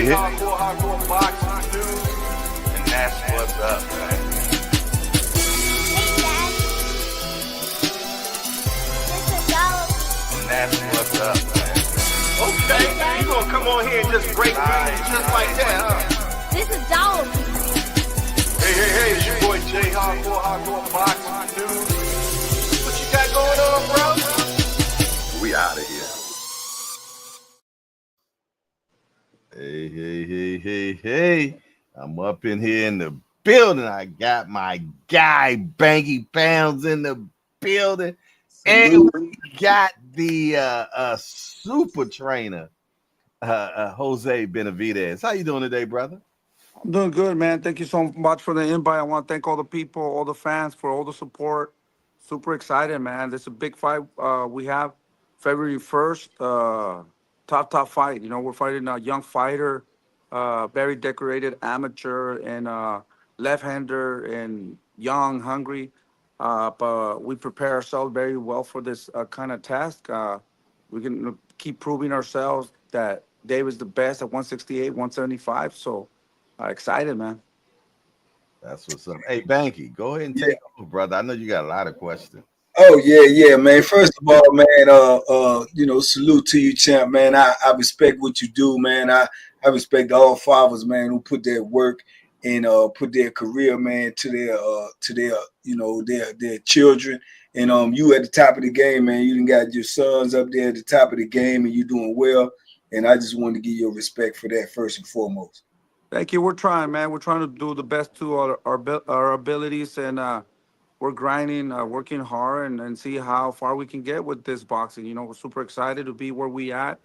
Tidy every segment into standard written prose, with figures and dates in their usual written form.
hit. Hardcore boxing dude, and that's what's up, man. And that's what's up, man. Okay, you gonna come on here and just break news just like that, huh? This is Dollar. Hey, it's your boy Jay Hardcore boxing dude. What you got going on, bro? We out of here. Hey. I'm up in here in the building. I got my guy, Bangy Pounds, in the building. And we got the super trainer, Jose Benavidez. How you doing today, brother? I'm doing good, man. Thank you so much for the invite. I want to thank all the people, all the fans for all the support. Super excited, man. This is a big fight we have February 1st. Top fight. You know, we're fighting a young fighter, very decorated amateur and left-hander and young, hungry. But we prepare ourselves very well for this kind of task. We can keep proving ourselves that David's the best at 168, 175. So excited, man. That's what's up. Hey, Banky, go ahead and take over, brother. I know you got a lot of questions. Oh yeah, man. First of all, man, salute to you, champ, man. I respect what you do, man. I respect all fathers, man, who put their work and put their career, man, to their children. And you at the top of the game, man. You done got your sons up there at the top of the game, and you doing well. And I just wanted to give you respect for that first and foremost. Thank you. We're trying, man. We're trying to do the best to our abilities, and we're grinding, working hard, and see how far we can get with this boxing. You know, we're super excited to be where we at,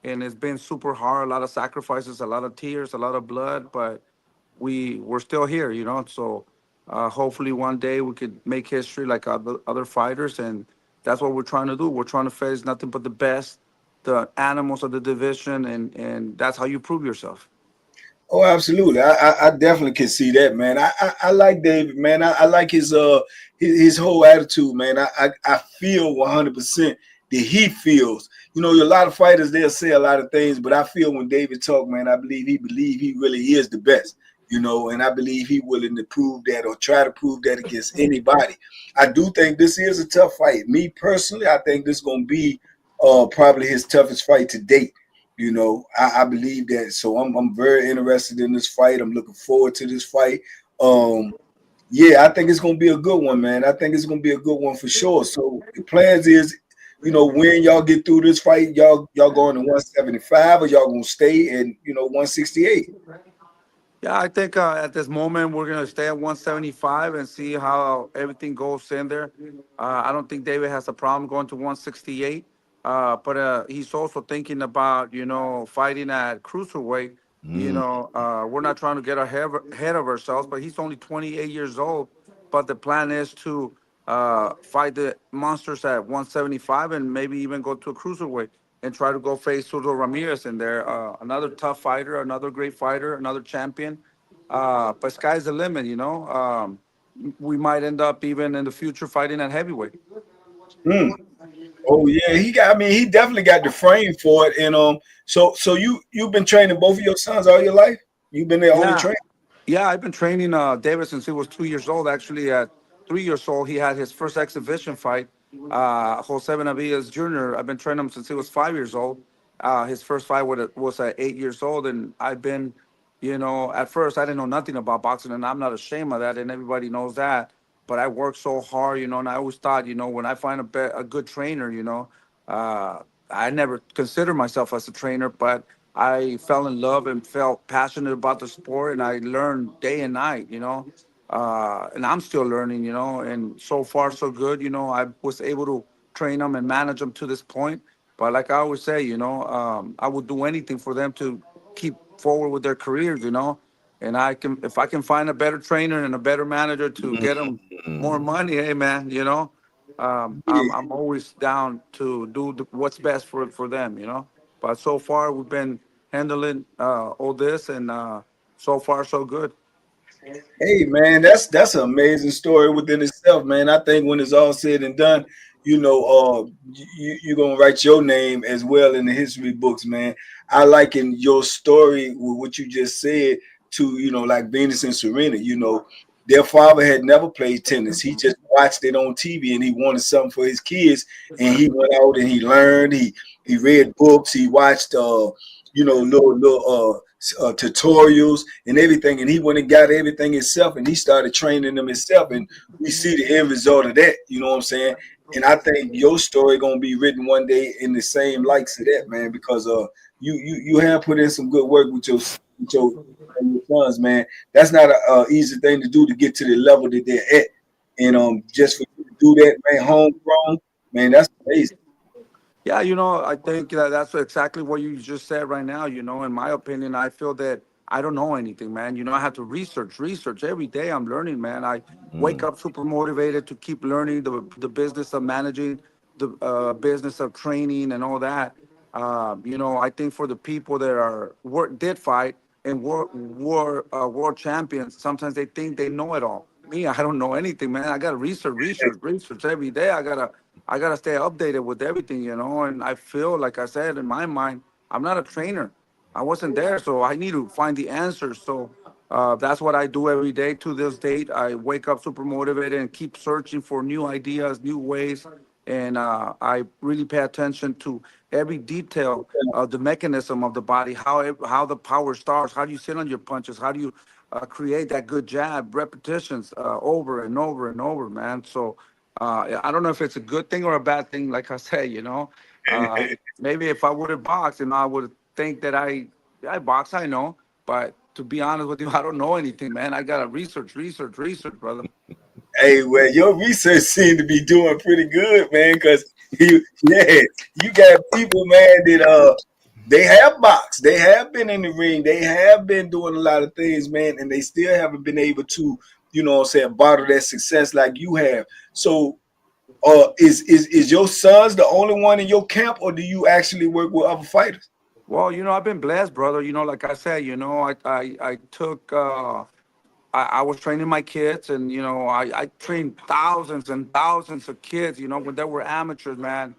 and it's been super hard. A lot of sacrifices, a lot of tears, a lot of blood, but we're still here. You know, so hopefully one day we could make history like other fighters, and that's what we're trying to do. We're trying to face nothing but the best, the animals of the division, and that's how you prove yourself. Oh, absolutely. I definitely can see that, man. I like David, man. I like his whole attitude, man. I feel 100% that he feels. You know, a lot of fighters, they'll say a lot of things, but I feel when David talk, man, I believe he really is the best, you know, and I believe he willing to prove that or try to prove that against anybody. I do think this is a tough fight. Me personally, I think this is going to be probably his toughest fight to date. You know, I believe that. So I'm very interested in this fight. I'm looking forward to this fight. Yeah, I think it's gonna be a good one, man. I think it's gonna be a good one for sure. So the plans is, you know, when y'all get through this fight, y'all going to 175 or y'all gonna stay in, 168. Yeah, I think at this moment we're gonna stay at 175 and see how everything goes in there. I don't think David has a problem going to 168. But he's also thinking about, fighting at cruiserweight. We're not trying to get ahead of ourselves, but he's only 28 years old. But the plan is to fight the monsters at 175 and maybe even go to a cruiserweight and try to go face Surdo Ramirez in there. Another tough fighter, another great fighter, another champion. But sky's the limit, we might end up even in the future fighting at heavyweight. Oh yeah, he definitely got the frame for it. And so you've been training both of your sons all your life? You've been their only trainer? Yeah, I've been training David since he was 2 years old. Actually, at 3 years old, he had his first exhibition fight. Jose Benavidez Jr. I've been training him since he was 5 years old. His first fight was at 8 years old, and I've been, at first I didn't know nothing about boxing, and I'm not ashamed of that, and everybody knows that. But I worked so hard, and I always thought, when I find a good trainer, I never considered myself as a trainer, but I fell in love and felt passionate about the sport, and I learned day and night, and I'm still learning, and so far so good. I was able to train them and manage them to this point. But like I always say, I would do anything for them to keep forward with their careers, and if I can find a better trainer and a better manager to get them more money, hey man, I'm always down to do what's best for them, But so far we've been handling all this, and so far so good. Hey man, that's an amazing story within itself, man. I think when it's all said and done, you're gonna write your name as well in the history books, man. I liken your story with what you just said to, like Venus and Serena. Their father had never played tennis. He just watched it on TV and he wanted something for his kids. And he went out and he learned. He read books. He watched little tutorials and everything. And he went and got everything himself and he started training them himself. And we see the end result of that. You know what I'm saying? And I think your story gonna be written one day in the same likes of that, man, because you have put in some good work with your sons, man. That's not a easy thing to do to get to the level that they're at. And just for you to do that, man, homegrown, man, that's amazing. Yeah, I think that that's exactly what you just said right now. In my opinion, I feel that I don't know anything, man. I have to research every day. I'm learning, man. I wake Mm. up super motivated to keep learning the business of managing, the business of training, and all that. I think for the people that did fight and were world champions, sometimes they think they know it all. Me, I don't know anything, man. I gotta research every day. I gotta stay updated with everything, And I feel, like I said, in my mind, I'm not a trainer. I wasn't there, so I need to find the answers. So that's what I do every day to this date. I wake up super motivated and keep searching for new ideas, new ways, and I really pay attention to every detail of the mechanism of the body, how the power starts, how do you sit on your punches, how do you create that good jab, repetitions over and over and over, man. So I don't know if it's a good thing or a bad thing. Like I say, maybe if I would have boxed, I would think that I box, I know, but to be honest with you, I don't know anything, man. I gotta research, brother. Hey, well, your research seemed to be doing pretty good, man. Because yeah, you got people, man, that they have boxed, they have been in the ring, they have been doing a lot of things, man, and they still haven't been able to, what I'm saying, bottle that success like you have. So, is your sons the only one in your camp, or do you actually work with other fighters? Well, I've been blessed, brother. Like I said, I took I was training my kids, and I trained thousands and thousands of kids. When they were amateurs, man.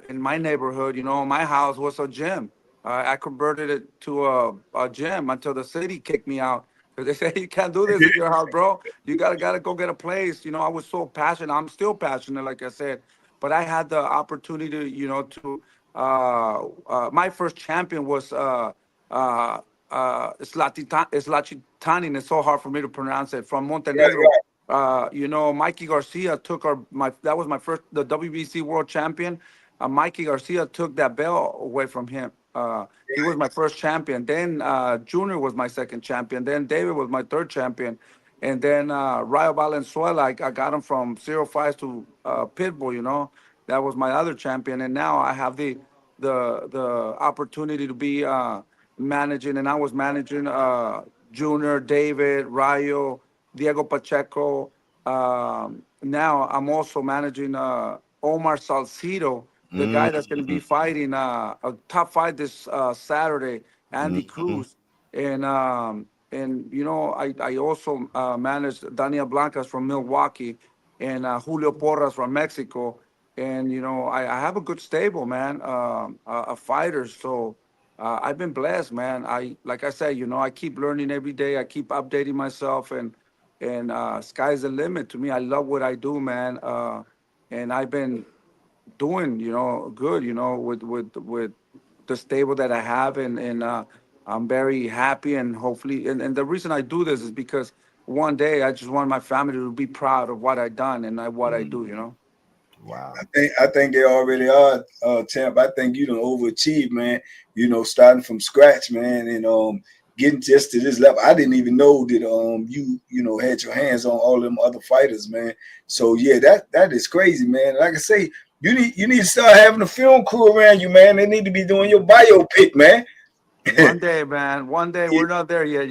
In my neighborhood, my house was a gym. I converted it to a gym until the city kicked me out. 'Cause they say you can't do this in your house, bro. You gotta go get a place. I was so passionate. I'm still passionate, like I said. But I had the opportunity, to my first champion was Zlatitanin. It's so hard for me to pronounce it. From Right, Montenegro. right. Mikey Garcia took that was my first, the WBC world champion. Mikey Garcia took that belt away from him. He was my first champion. Then Junior was my second champion. Then David was my third champion. And then Rayo Valenzuela, I got him from 05 to Pitbull, That was my other champion. And now I have the opportunity to be managing, and I was managing Junior, David, Rayo, Diego Pacheco. Now I'm also managing Omar Salcido, the guy that's going to be Mm. fighting a top fight this Saturday, Andy Mm. Cruz. And I also managed Daniel Blancas from Milwaukee and Julio Porras from Mexico. And I have a good stable, man, of fighters. So I've been blessed, man. Like I said, I keep learning every day. I keep updating myself, and sky's the limit to me. I love what I do, man. And I've been doing, good, with the stable that I have, and I'm very happy, and hopefully, and the reason I do this is because one day I just want my family to be proud of what I done and what I do, Mm. Wow. I think they already are, champ. I think you done overachieved, man. Starting from scratch, man, and getting just to this level. I didn't even know that you had your hands on all them other fighters, man. So yeah, that is crazy, man. Like I say, you need to start having a film crew around you, man. They need to be doing your biopic, man. One day, man. One day. We're not there yet.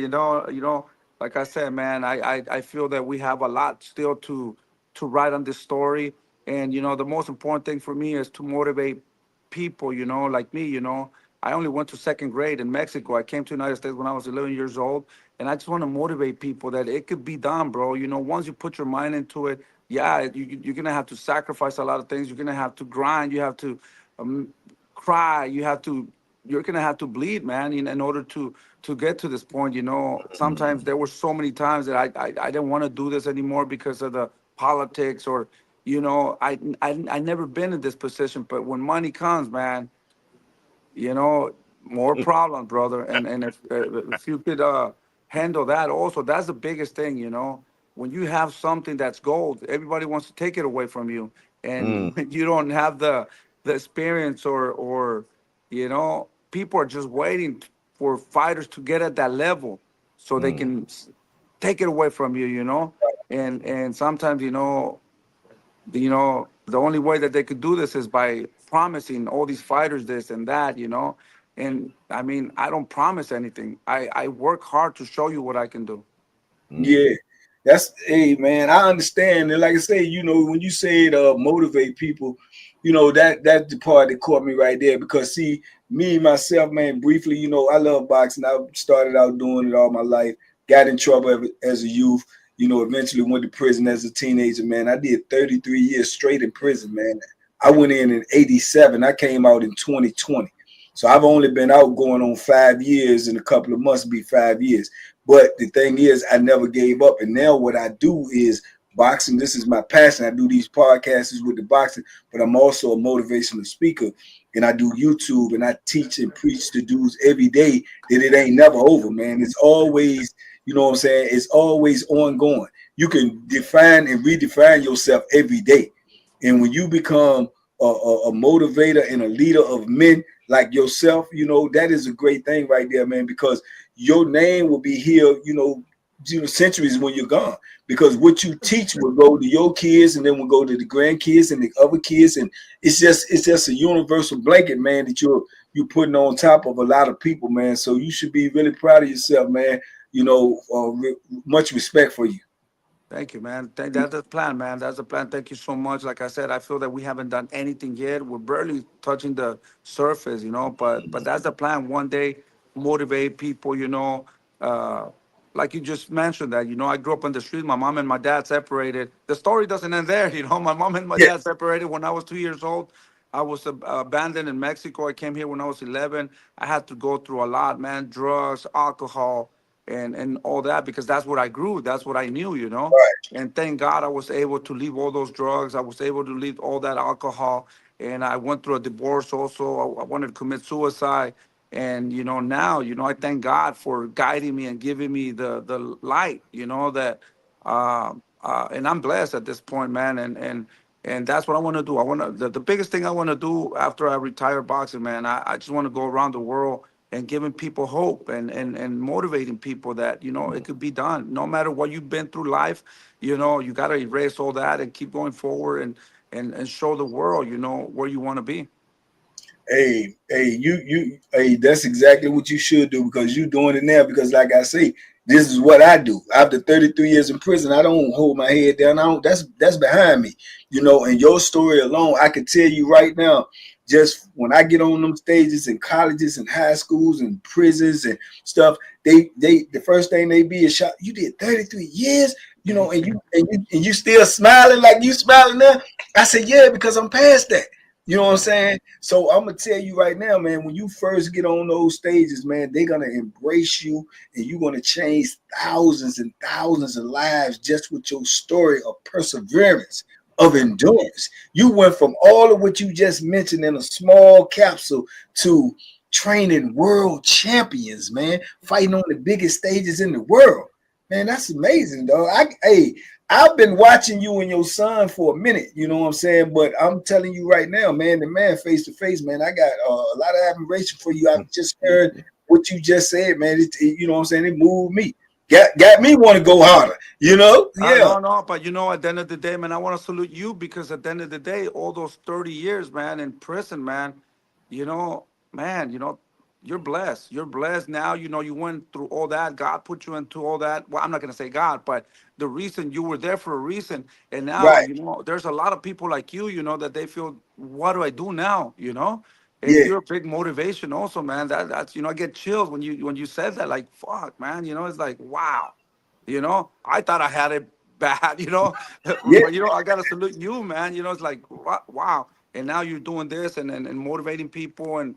Like I said, man, I feel that we have a lot still to write on this story. And the most important thing for me is to motivate people, like me. I only went to second grade in Mexico. I came to the United States when I was 11 years old. And I just want to motivate people that it could be done, bro. Once you put your mind into it, yeah, you're gonna have to sacrifice a lot of things. You're gonna have to grind. You have to um, cry. You're gonna have to bleed, man, in order to get to this point. Sometimes there were so many times that I didn't want to do this anymore because of the politics, or I never been in this position. But when money comes, man, you know, more problems, brother. And if you could handle that, also, that's the biggest thing. When you have something that's gold, everybody wants to take it away from you, and Mm, when you don't have the experience, or people are just waiting for fighters to get at that level so they mm, can take it away from you. And sometimes the only way that they could do this is by promising all these fighters this and that. And I mean, I don't promise anything. I work hard to show you what I can do. mm, Yeah, that's hey man, I understand. And like I say, when you said motivate people, that's the part that caught me right there. Because see, me myself, man, briefly, I love boxing. I started out doing it all my life, got in trouble as a youth, eventually went to prison as a teenager, man. I did 33 years straight in prison, man. I went in '87. I came out in 2020. So I've only been out going on 5 years, in a couple of months be 5 years. But the thing is, I never gave up. And now what I do is boxing. This is my passion. I do these podcasts with the boxing, but I'm also a motivational speaker. And I do YouTube, and I teach and preach to dudes every day that it ain't never over, man. It's always, you know what I'm saying? It's always ongoing. You can define and redefine yourself every day. And when you become a motivator and a leader of men like yourself, that is a great thing right there, man, because your name will be here, centuries when you're gone. Because what you teach will go to your kids, and then will go to the grandkids and the other kids, and it's just a universal blanket, man, that you're putting on top of a lot of people, man. So you should be really proud of yourself, man. Much respect for you. Thank you, man. That's the plan, man. That's the plan. Thank you so much. Like I said, I feel that we haven't done anything yet. We're barely touching the surface, but that's the plan. One day, motivate people, Uh, like you just mentioned that, I grew up on the street. My mom and my dad separated. The story doesn't end there, My mom and my Yeah, dad separated when I was 2 years old. I was abandoned in Mexico. I came here when I was 11. I had to go through a lot, man. Drugs, alcohol, and all that, because that's what I grew. That's what I knew. right. And thank God I was able to leave all those drugs. I was able to leave all that alcohol. And I went through a divorce also. I wanted to commit suicide. And now, I thank God for guiding me and giving me the light, that and I'm blessed at this point, man. And that's what I want to do. I want to the biggest thing I want to do after I retire boxing, man. I just want to go around the world and giving people hope, and motivating people that it could be done. No matter what you've been through life, you got to erase all that and keep going forward, and show the world where you want to be. Hey, that's exactly what you should do, because you're doing it now. Because, like I say, this is what I do. After 33 years in prison, I don't hold my head down. I don't. That's behind me, And your story alone, I can tell you right now. Just when I get on them stages in colleges and high schools and prisons and stuff, they the first thing they be is shocked. You did 33 years, and you still smiling like you smiling now. I said, yeah, because I'm past that. You know what I'm saying? So I'm gonna tell you right now, man, when you first get on those stages, man, they're gonna embrace you, and you're gonna change thousands and thousands of lives just with your story of perseverance, of endurance. You went from all of what you just mentioned in a small capsule to training world champions, man, fighting on the biggest stages in the world. Man, that's amazing, dog. I've been watching you and your son for a minute, you know what I'm saying? But I'm telling you right now, man, the man face to face, man, I got a lot of admiration for you. I've just heard what you just said, man. You know what I'm saying? It moved me. Got me want to go harder, you know? Yeah, No, but at the end of the day, man, I want to salute you, because at the end of the day, all those 30 years, man, in prison, man, man, you're blessed. You're blessed now. You went through all that. God put you into all that. Well, I'm not going to say God, but the reason you were there for a reason. And now, right. there's a lot of people like you, that they feel, what do I do now? And Yeah, you're a big motivation also, man. That's, I get chills when you said that, like, fuck, man, it's like, wow. I thought I had it bad, you know. Yeah, But you know, I gotta salute you, man. You know, it's like wow. And now you're doing this and motivating people, and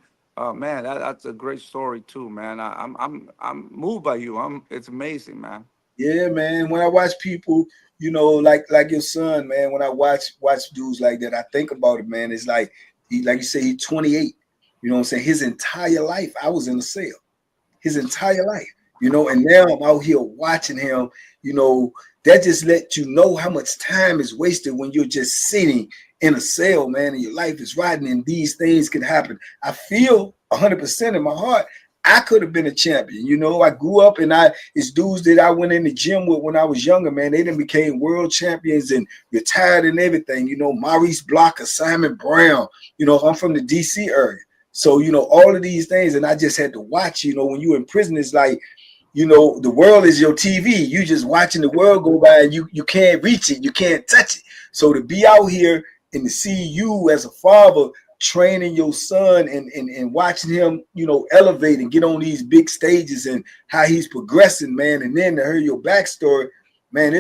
man, that's a great story too, man. I'm moved by you. It's amazing, man. yeah, man. When I watch people, like your son, man. When I watch dudes like that, I think about it, man. It's like like you say, he's 28. You know what I'm saying? His entire life, I was in a cell. His entire life, and now I'm out here watching him. You know, that just let you know how much time is wasted when you're just sitting in a cell, man, and your life is riding, and these things can happen. I feel 100% in my heart I could have been a champion. I grew up and it's dudes that I went in the gym with when I was younger, man. They then became world champions and retired and everything. Maurice Blocker, Simon Brown. I'm from the DC area. So, all of these things, and I just had to watch, when you're in prison, it's like, the world is your TV. You just watching the world go by and you can't reach it. You can't touch it. So to be out here and to see you as a father training your son and watching him, elevate and get on these big stages and how he's progressing, man. And then to hear your backstory, man,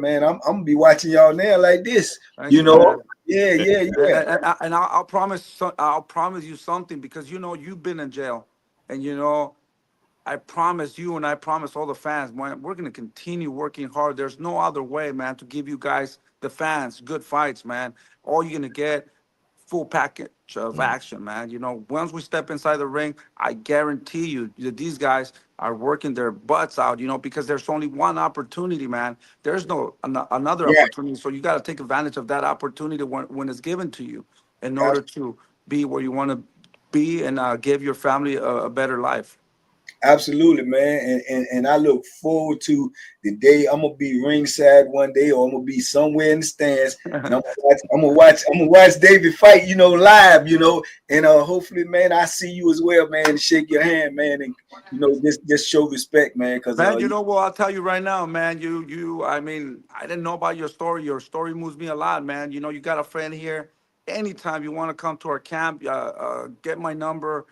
man, I'm gonna be watching y'all now like this, Thank you, man. Yeah. And I'll promise you something, because you've been in jail, and I promise you, and I promise all the fans, man, we're gonna continue working hard. There's no other way, man, to give you guys, the fans, good fights, man. All you're gonna get, full package of action, man. Once we step inside the ring, I guarantee you that these guys are working their butts out, because there's only one opportunity, man. There's no another Yeah, opportunity. So you got to take advantage of that opportunity when it's given to you, in ab- order to be where you want to be, and give your family a better life. absolutely, man. And I look forward to the day I'm gonna be ringside one day, or I'm gonna be somewhere in the stands, and I'm gonna watch David fight, live, and hopefully, man, I see you as well, man, and shake your hand, man, and just show respect, man, because Man, you know what? I'll tell you right now, man. I mean, I didn't know about your story. Your story moves me a lot, man. You got a friend here. Anytime you want to come to our camp, get my number.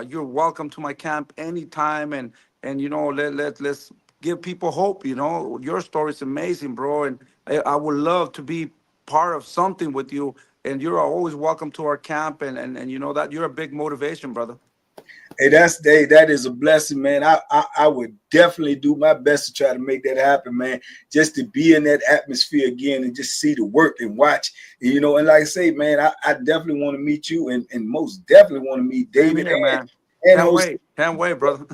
You're welcome to my camp anytime. And let's give people hope. Your story is amazing, bro. And I would love to be part of something with you. And you're always welcome to our camp. And you know that you're a big motivation, brother. Hey, that is a blessing, man. I would definitely do my best to try to make that happen, man. Just to be in that atmosphere again and just see the work and watch. And like I say, man, I definitely want to meet you, and most definitely want to meet Same David here, man. and Jose. Can't wait, brother.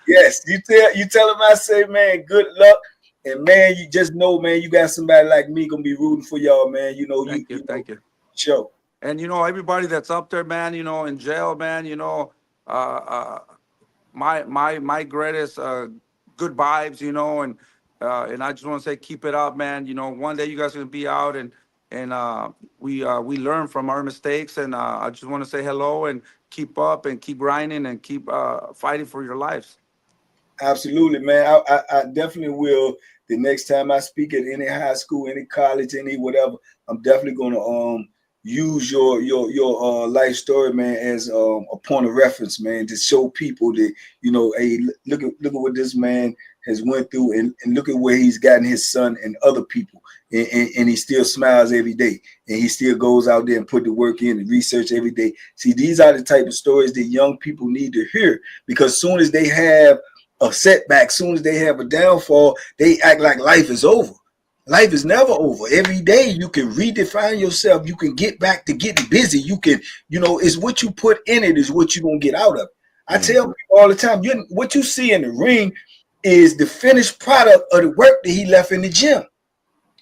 Yes, you tell him I say, man, good luck. And man, you just know, man, you got somebody like me gonna be rooting for y'all, man. Thank you. Show. And everybody that's up there, man, in jail, man, uh, uh, my greatest good vibes, and I just want to say, keep it up, man. One day you guys are gonna be out, and we learn from our mistakes, and I just want to say hello, and keep up and keep grinding and keep fighting for your lives. Absolutely, man. I definitely will. The next time I speak at any high school, any college, any whatever, I'm definitely gonna use your life story, man, as a point of reference, man, to show people that hey, look at what this man has went through, and look at where he's gotten his son and other people, and he still smiles every day, and he still goes out there and put the work in and research every day. See, these are the type of stories that young people need to hear, because soon as they have a setback, soon as they have a downfall, they act like life is over. Life is never over. Every day you can redefine yourself. You can get back to getting busy. You can, it's what you put in it is what you're going to get out of it. I tell people all the time, what you see in the ring is the finished product of the work that he left in the gym.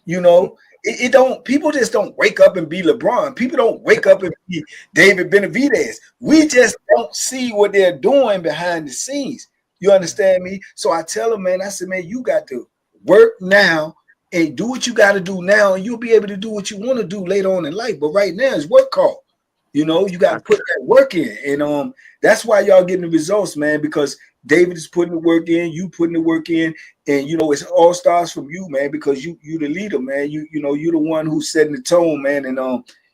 It don't, people just don't wake up and be LeBron. People don't wake up and be David Benavidez. We just don't see what they're doing behind the scenes. You understand me? So I tell them, man, I said, man, you got to work now and do what you got to do now, and you'll be able to do what you want to do later on in life. But right now, it's work call. You got to put that work in, and that's why y'all getting the results, man. Because David is putting the work in, you putting the work in, and it's all starts from you, man. Because you the leader, man. You're the one who's setting the tone, man. And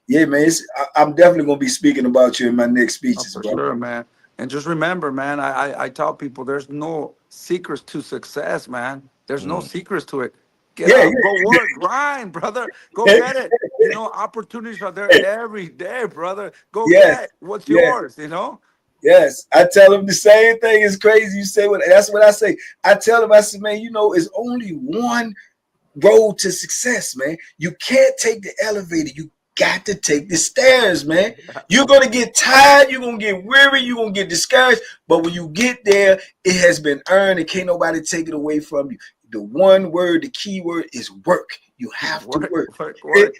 yeah, man, I'm definitely gonna be speaking about you in my next speeches, For bro. sure, man. And just remember, man, I tell people there's no secrets to success, man. There's no secrets to it. Get Yeah, up, go work, grind, brother. Go yeah, get it. Opportunities are there every day, brother. Go yes, get what's yes. yours. Yes, I tell them the same thing. It's crazy. You say what? That's what I say. I tell them. I say, man, it's only one road to success, man. You can't take the elevator. You got to take the stairs, man. You're gonna get tired. You're gonna get weary. You're gonna get discouraged. But when you get there, it has been earned, and can't nobody take it away from you. The one word, the key word is work. You have to Work, work. work, work.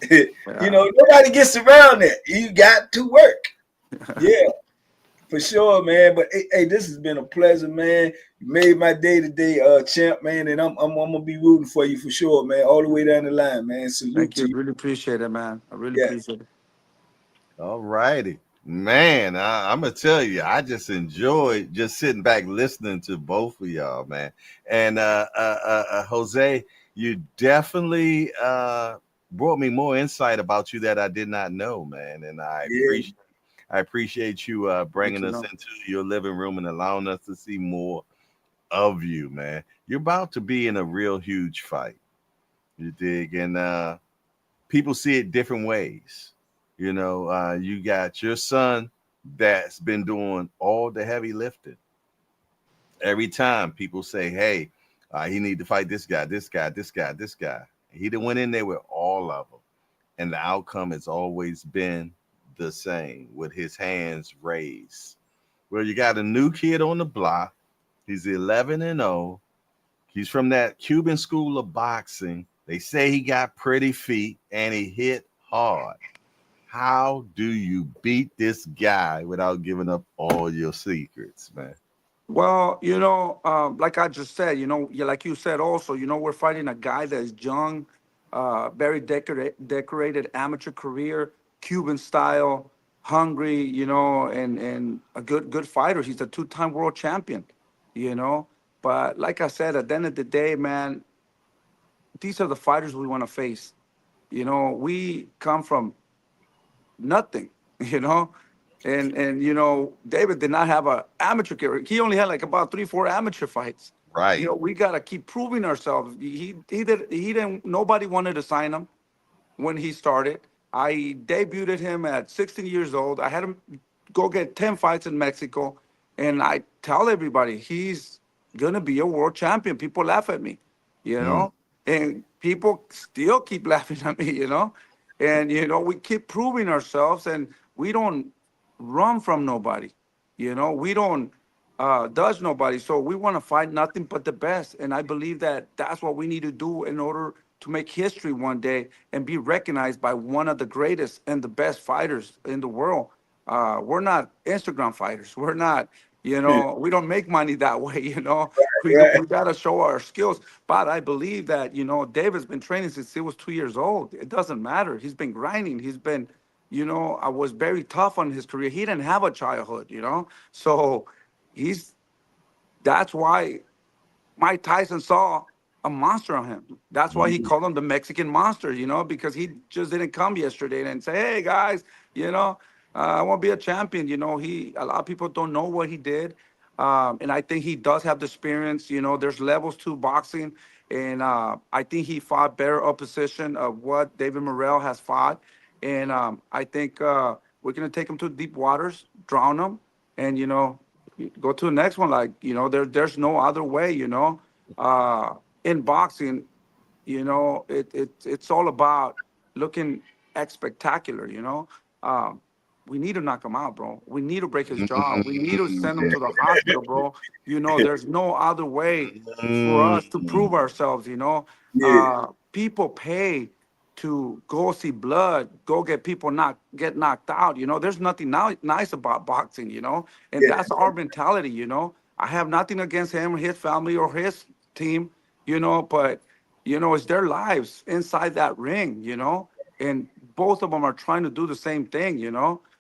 Yeah. Nobody gets around that. You got to work. Yeah. For sure, man. But hey, this has been a pleasure, man. You made my day today, champ, man. And I'm gonna be rooting for you for sure, man. All the way down the line, man. Salute Thank you. to you. Really appreciate it, man. I really Yeah. appreciate it. All righty. Man, I'm gonna tell you, I just enjoyed just sitting back listening to both of y'all, man. And Jose, you definitely brought me more insight about you that I did not know, man. And Yeah. I appreciate you Good bringing to us know. into your living room and allowing us to see more of you, man. You're about to be in a real huge fight. You dig? And people see it different ways. You got your son that's been doing all the heavy lifting. Every time people say, "Hey, he need to fight this guy, this guy, this guy, this guy," he done went in there with all of them, and the outcome has always been the same with his hands raised. Well, you got a new kid on the block. He's 11-0. He's from that Cuban school of boxing. They say he got pretty feet and he hit hard. How do you beat this guy without giving up all your secrets, man? Well, like I just said, like you said also, we're fighting a guy that is young, very decorated amateur career, Cuban style, hungry, and a good fighter. He's a two-time world champion, you know. But like I said, at the end of the day, man, these are the fighters we want to face. We come from nothing, you know. And David did not have a amateur career. He only had like about 3, 4 amateur fights. Right. We gotta keep proving ourselves. He didn't nobody wanted to sign him when he started. I debuted him at 16 years old. I had him go get 10 fights in Mexico. And I tell everybody he's gonna be a world champion. People laugh at me, you Mm. know, and people still keep laughing at me. And we keep proving ourselves, and we don't run from nobody. We don't dodge nobody. So we want to fight nothing but the best. And I believe that that's what we need to do in order to make history one day and be recognized by one of the greatest and the best fighters in the world. We're not Instagram fighters. We're not, we don't make money that way. We Right. got to show our skills. But I believe that, David's been training since he was 2 years old. It doesn't matter. He's been grinding. He's been, I was very tough on his career. He didn't have a childhood. So he's, that's why Mike Tyson saw a monster on him. That's why he Mhm. called him the Mexican monster, because he just didn't come yesterday and say, "Hey guys, I want to be a champion." A lot of people don't know what he did, and I think he does have the experience. There's levels to boxing, and I think he fought better opposition of what David Morrell has fought, and I think we're gonna take him to deep waters, drown him, and go to the next one. Like there's no other way. In boxing, it's all about looking spectacular. Um, we need to knock him out, bro. We need to break his jaw. We need to Mm. send him to the hospital, bro. There's no other way for us to Mm. prove ourselves. Yeah. People pay to go see blood, go get people get knocked out. There's nothing nice about boxing. And Yeah. that's our mentality. I have nothing against him, his family, or his team. But it's their lives inside that ring. And both of them are trying to do the same thing.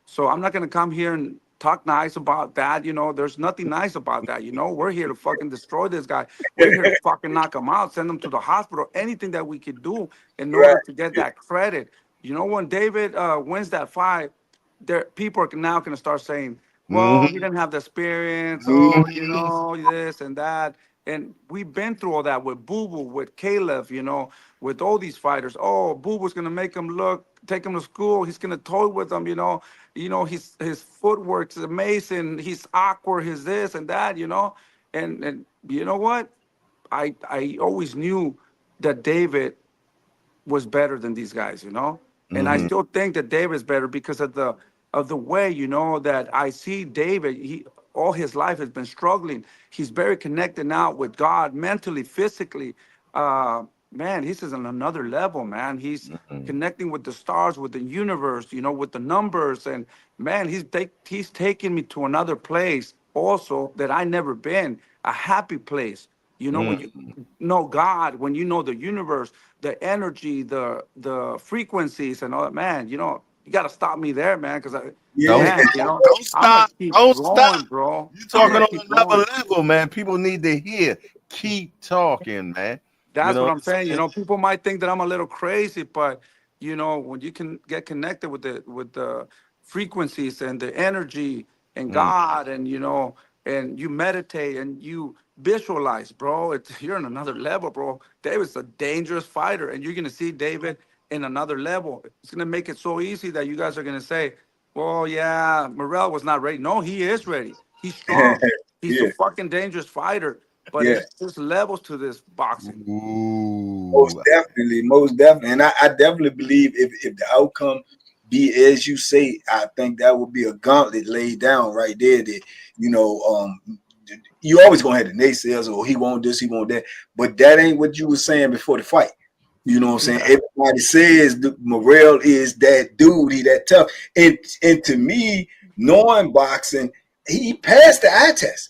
So I'm not gonna come here and talk nice about that. There's nothing nice about that. We're here to fucking destroy this guy. We're here to fucking knock him out, send him to the hospital, anything that we could do in order Right. to get that credit. When David wins that fight, there people are now gonna start saying, well, he Mhm. didn't have the experience, oh, Mhm. this and that. And we've been through all that with Boo Boo, with Caleb, you know, with all these fighters. Oh, Boo Boo's gonna make him look, take him to school. He's gonna toy with them, you know. His footwork's amazing. He's awkward. He's this and that, you know. And you know what? I always knew that David was better than these guys, you know. And I Mm-hmm. still think that David's better because of the way, you know, that I see David. He all his life has been struggling. He's very connected now with God, mentally, physically. Man, he's on another level, man. He's connecting with the stars, with the universe, you know, with the numbers, and man, he's taking me to another place also that I never been, a happy place. You know, when you know God, when you know the universe, the energy, the frequencies, and all that, man, you know, you got to stop me there, man, because Don't Yeah. man, stop. you know, Don't I'm gonna stop. keep Don't growing, stop. bro. You I'm talking gonna on keep another growing. level, man. People need to hear. Keep talking, man. You That's know what what I'm I'm saying. You saying? know, people might think that I'm a little crazy, but you know, when you can get connected with the frequencies and the energy and Mm. God, and you know, and you meditate and you visualize, bro, you're on another level, bro. David's a dangerous fighter, and you're gonna see David in another level. It's gonna make it so easy that you guys are gonna say, "Well, yeah, Morel was not ready." No, he is ready. He's strong. He's a Yeah. fucking dangerous fighter. But Yeah. there's levels to this boxing. Most Ooh. definitely, most definitely, and I definitely believe if the outcome be as you say, I think that would be a gauntlet laid down right there. That you know, you always gonna have the naysayers, or he won't this, he won't that, but that ain't what you were saying before the fight. You know what I'm saying? Yeah. Everybody says Morel is that dude, he that tough, and to me, knowing boxing, he passed the eye test.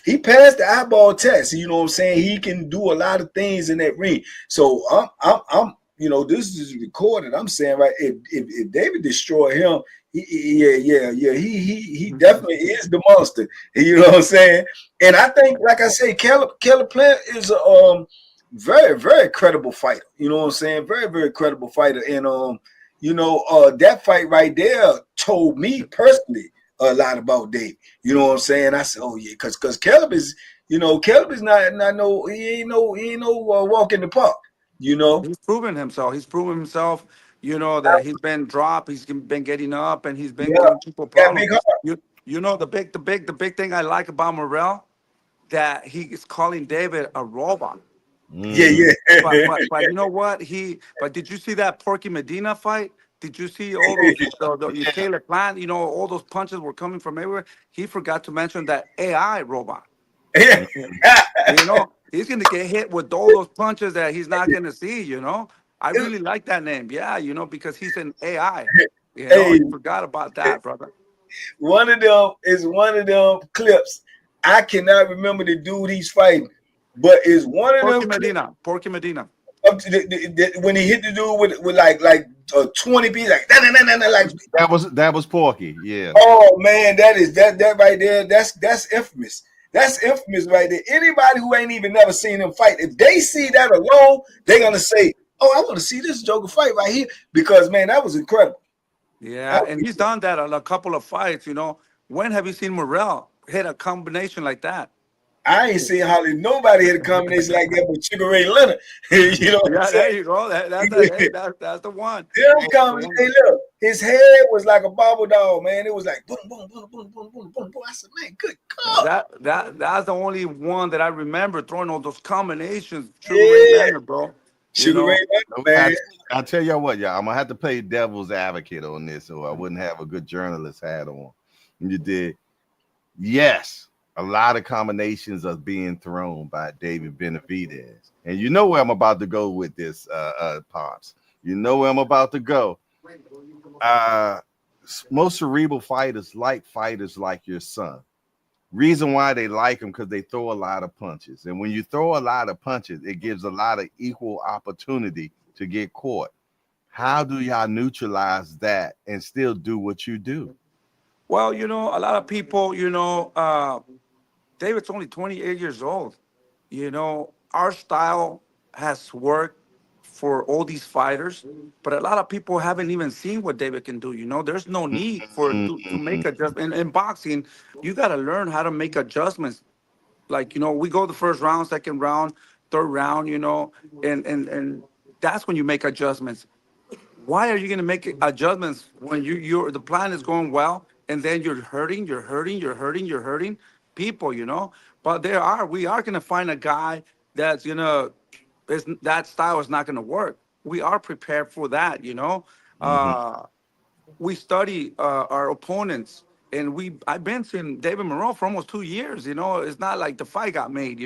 He passed the eyeball test. You know what I'm saying? He can do a lot of things in that ring. So I'm you know, this is recorded. I'm saying right, if David destroy him, he definitely is the monster. You know what I'm saying? And I think, like I say, Caleb Plant is a very credible fighter. You know what I'm saying? Very credible fighter. And you know, that fight right there told me personally a lot about Dave. You know what I'm saying? I said, oh yeah, because Caleb is, you know, Caleb is not no, he ain't no walk in the park. You know, He's proven himself. He's proven himself. You know that he's been dropped. He's been getting up, and he's been yeah, giving people got problems. big heart. You know the big thing I like about Morel, that he is calling David a robot. Yeah, Mm. But yeah. but you know what but did you see that Porky Medina fight? Did you see all those the Yeah. Caleb Plant? You know, all those punches were coming from everywhere. He forgot to mention that AI robot. Yeah. You know, he's gonna get hit with all those punches that he's not gonna see. You know, I really like that name. Yeah, you know, because he's an AI. You know, Hey, you forgot about that, brother. one of them is one of them clips. I cannot remember the dude he's fighting, but it's one of them clips Porky Medina. when he hit the dude with like 20 beats, like like That was Porky. Yeah. oh man, that right there. That's infamous. That's infamous right there. Anybody who ain't even never seen him fight, if they see that alone, they're gonna say, "Oh, I want to see this Joker fight right here," because man, that was incredible. Yeah, and he's done that on a couple of fights. You know, when have you seen Morel hit a combination like that? I ain't seen hardly nobody hit a combination like that with Sugar Ray Leonard. You know what I'm Yeah, saying? there you go. Hey, that's the one. Them That's the combinations, one. hey, look, his head was like a bobble doll, man. It was like boom, boom, boom, boom, boom, boom, boom, boom. I said, man, good God. That's the only one that I remember throwing all those combinations. Sugar Ray Yeah. Leonard, bro. You Sugar Ray know, Leonard, I, man. I tell you what, y'all, I'm gonna have to play devil's advocate on this, or I wouldn't have a good journalist hat on. You did. Yes, a lot of combinations are being thrown by David Benavidez. And you know where I'm about to go with this, Pops. You know where I'm about to go. Uh, most cerebral fighters like your son. Reason why they like him because they throw a lot of punches. And when you throw a lot of punches, it gives a lot of equal opportunity to get caught. How do y'all neutralize that and still do what you do? well, you know, a lot of people, you know, David's only 28 years old. You know, our style has worked for all these fighters, but a lot of people haven't even seen what David can do. You know, there's no need for to Mm, make adjustments. In boxing, you got to learn how to make adjustments like, we go the first round, second round, third round, and that's when you make adjustments. Why are you going to make adjustments when you're the plan is going well and then you're hurting people, But we are going to find a guy that's gonna that style is not going to work. We are prepared for that, Mm-hmm. we study our opponents, and I've been seeing David Moreau for almost 2 years. It's not like the fight got made.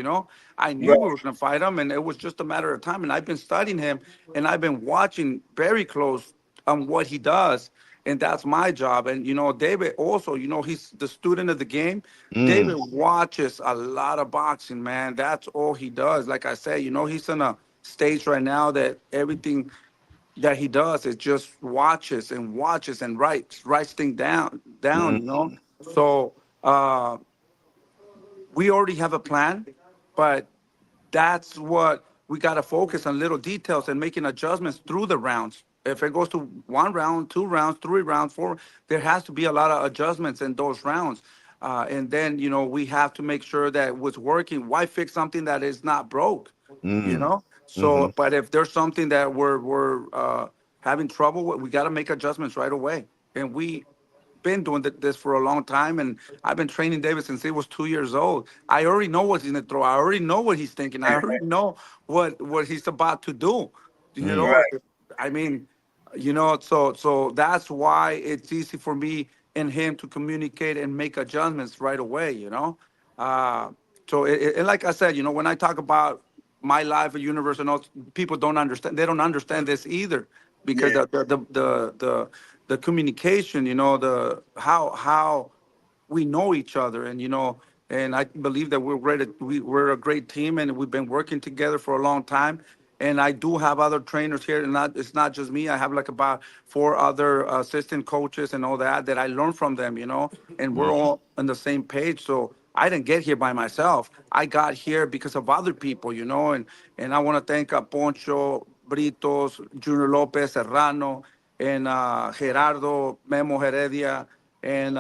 I knew Right. we were going to fight him, and it was just a matter of time. And I've been studying him, and I've been watching very close on what he does, and that's my job. And David also, he's the student of the game. Mm. David watches a lot of boxing, man. That's all he does. Like I said, he's in a stage right now that everything that he does is just watches and writes things down, Mm. so we already have a plan, but that's what we got to focus on, little details and making adjustments through the rounds. If it goes to 1 round, 2 rounds, 3 rounds, four, there has to be a lot of adjustments in those rounds. And then, we have to make sure that what's working. Why fix something that is not broke? Mm. Mm-hmm. So, but if there's something that we're having trouble with, we got to make adjustments right away. And we been doing this for a long time, and I've been training David since he was 2 years old. I already know what he's gonna throw. I already know what he's thinking. I already know what he's about to do. You Mm. know, Right. I mean, so that's why it's easy for me and him to communicate and make adjustments right away. Uh, and like I said, when I talk about my life, a universe, and all, people don't understand. They don't understand this either because Yeah. the communication, the how we know each other, and and I believe that we're a great team, and we've been working together for a long time. And I do have other trainers here, and it's not just me. I have like about four other assistant coaches and all that I learned from them, and we're Mm. all on the same page. So I didn't get here by myself. I got here because of other people, and I want to thank Poncho, Britos, Junior Lopez, Serrano, and Gerardo, Memo Heredia, and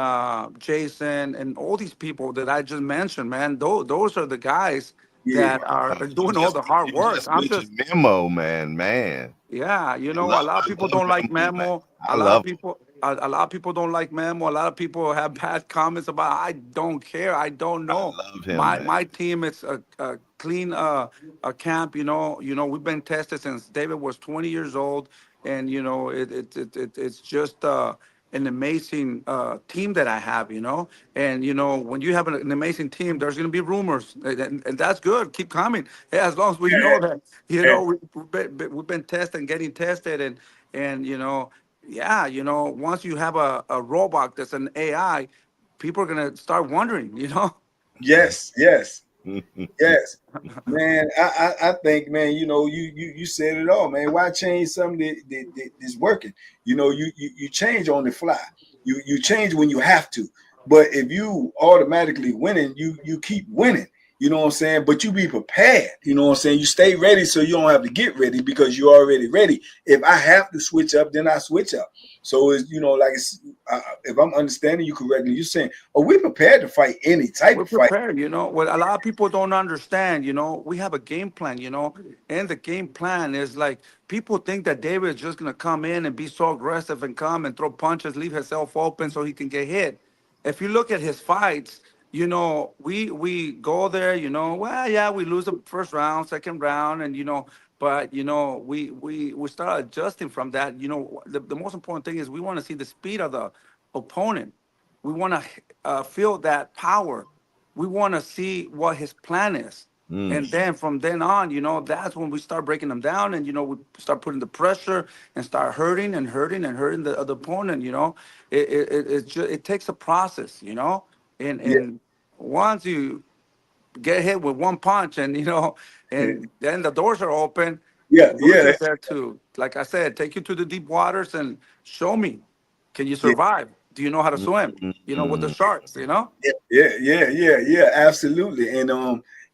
Jason, and all these people that I just mentioned, man. Those are the guys Yeah. that are You doing all just the hard you work. just I'm just, mentioned Memo, man. yeah, a lot of I people love don't like Memo, man. Memo. I love him. A lot of people don't like Memo. A lot of people have bad comments about. I don't care. I don't I know. love him, My man. my team is a clean a camp. We've been tested since David was 20 years old, and it's just an amazing team that I have. And when you have an amazing team, there's going to be rumors, and that's good. Keep coming. Yeah, as long as we know that, Yeah. we've been tested and getting tested, and yeah, once you have a robot that's an AI, people are gonna start wondering, Yes. Yes. Yes. Man, I think, man, you said it all, man. Why change something that's working? You change on the fly. You change when you have to. But if you automatically winning, you keep winning. You know what I'm saying? But you be prepared. You know what I'm saying? You stay ready so you don't have to get ready because you're already ready. If I have to switch up, then I switch up. So it's like if I'm understanding you correctly, you're saying, "Are we prepared to fight any type we're of fight?" prepared. What a lot of people don't understand, we have a game plan, and the game plan is like people think that David is just gonna come in and be so aggressive and come and throw punches, leave himself open so he can get hit. If you look at his fights, we go there, well, yeah, we lose the first round, second round, and but we start adjusting from that. The most important thing is we want to see the speed of the opponent. We want to feel that power. We want to see what his plan is. Mm. And then from then on, that's when we start breaking them down, and, we start putting the pressure and start hurting and hurting and hurting the other opponent. It takes a process, Yeah. and once you get hit with one punch, and, and then the doors are open, Yeah. we're Yeah. just there to, like I said, take you to the deep waters and show me, can you Yeah. survive? Do you know how to swim? With the Mm. sharks. Yeah, absolutely. And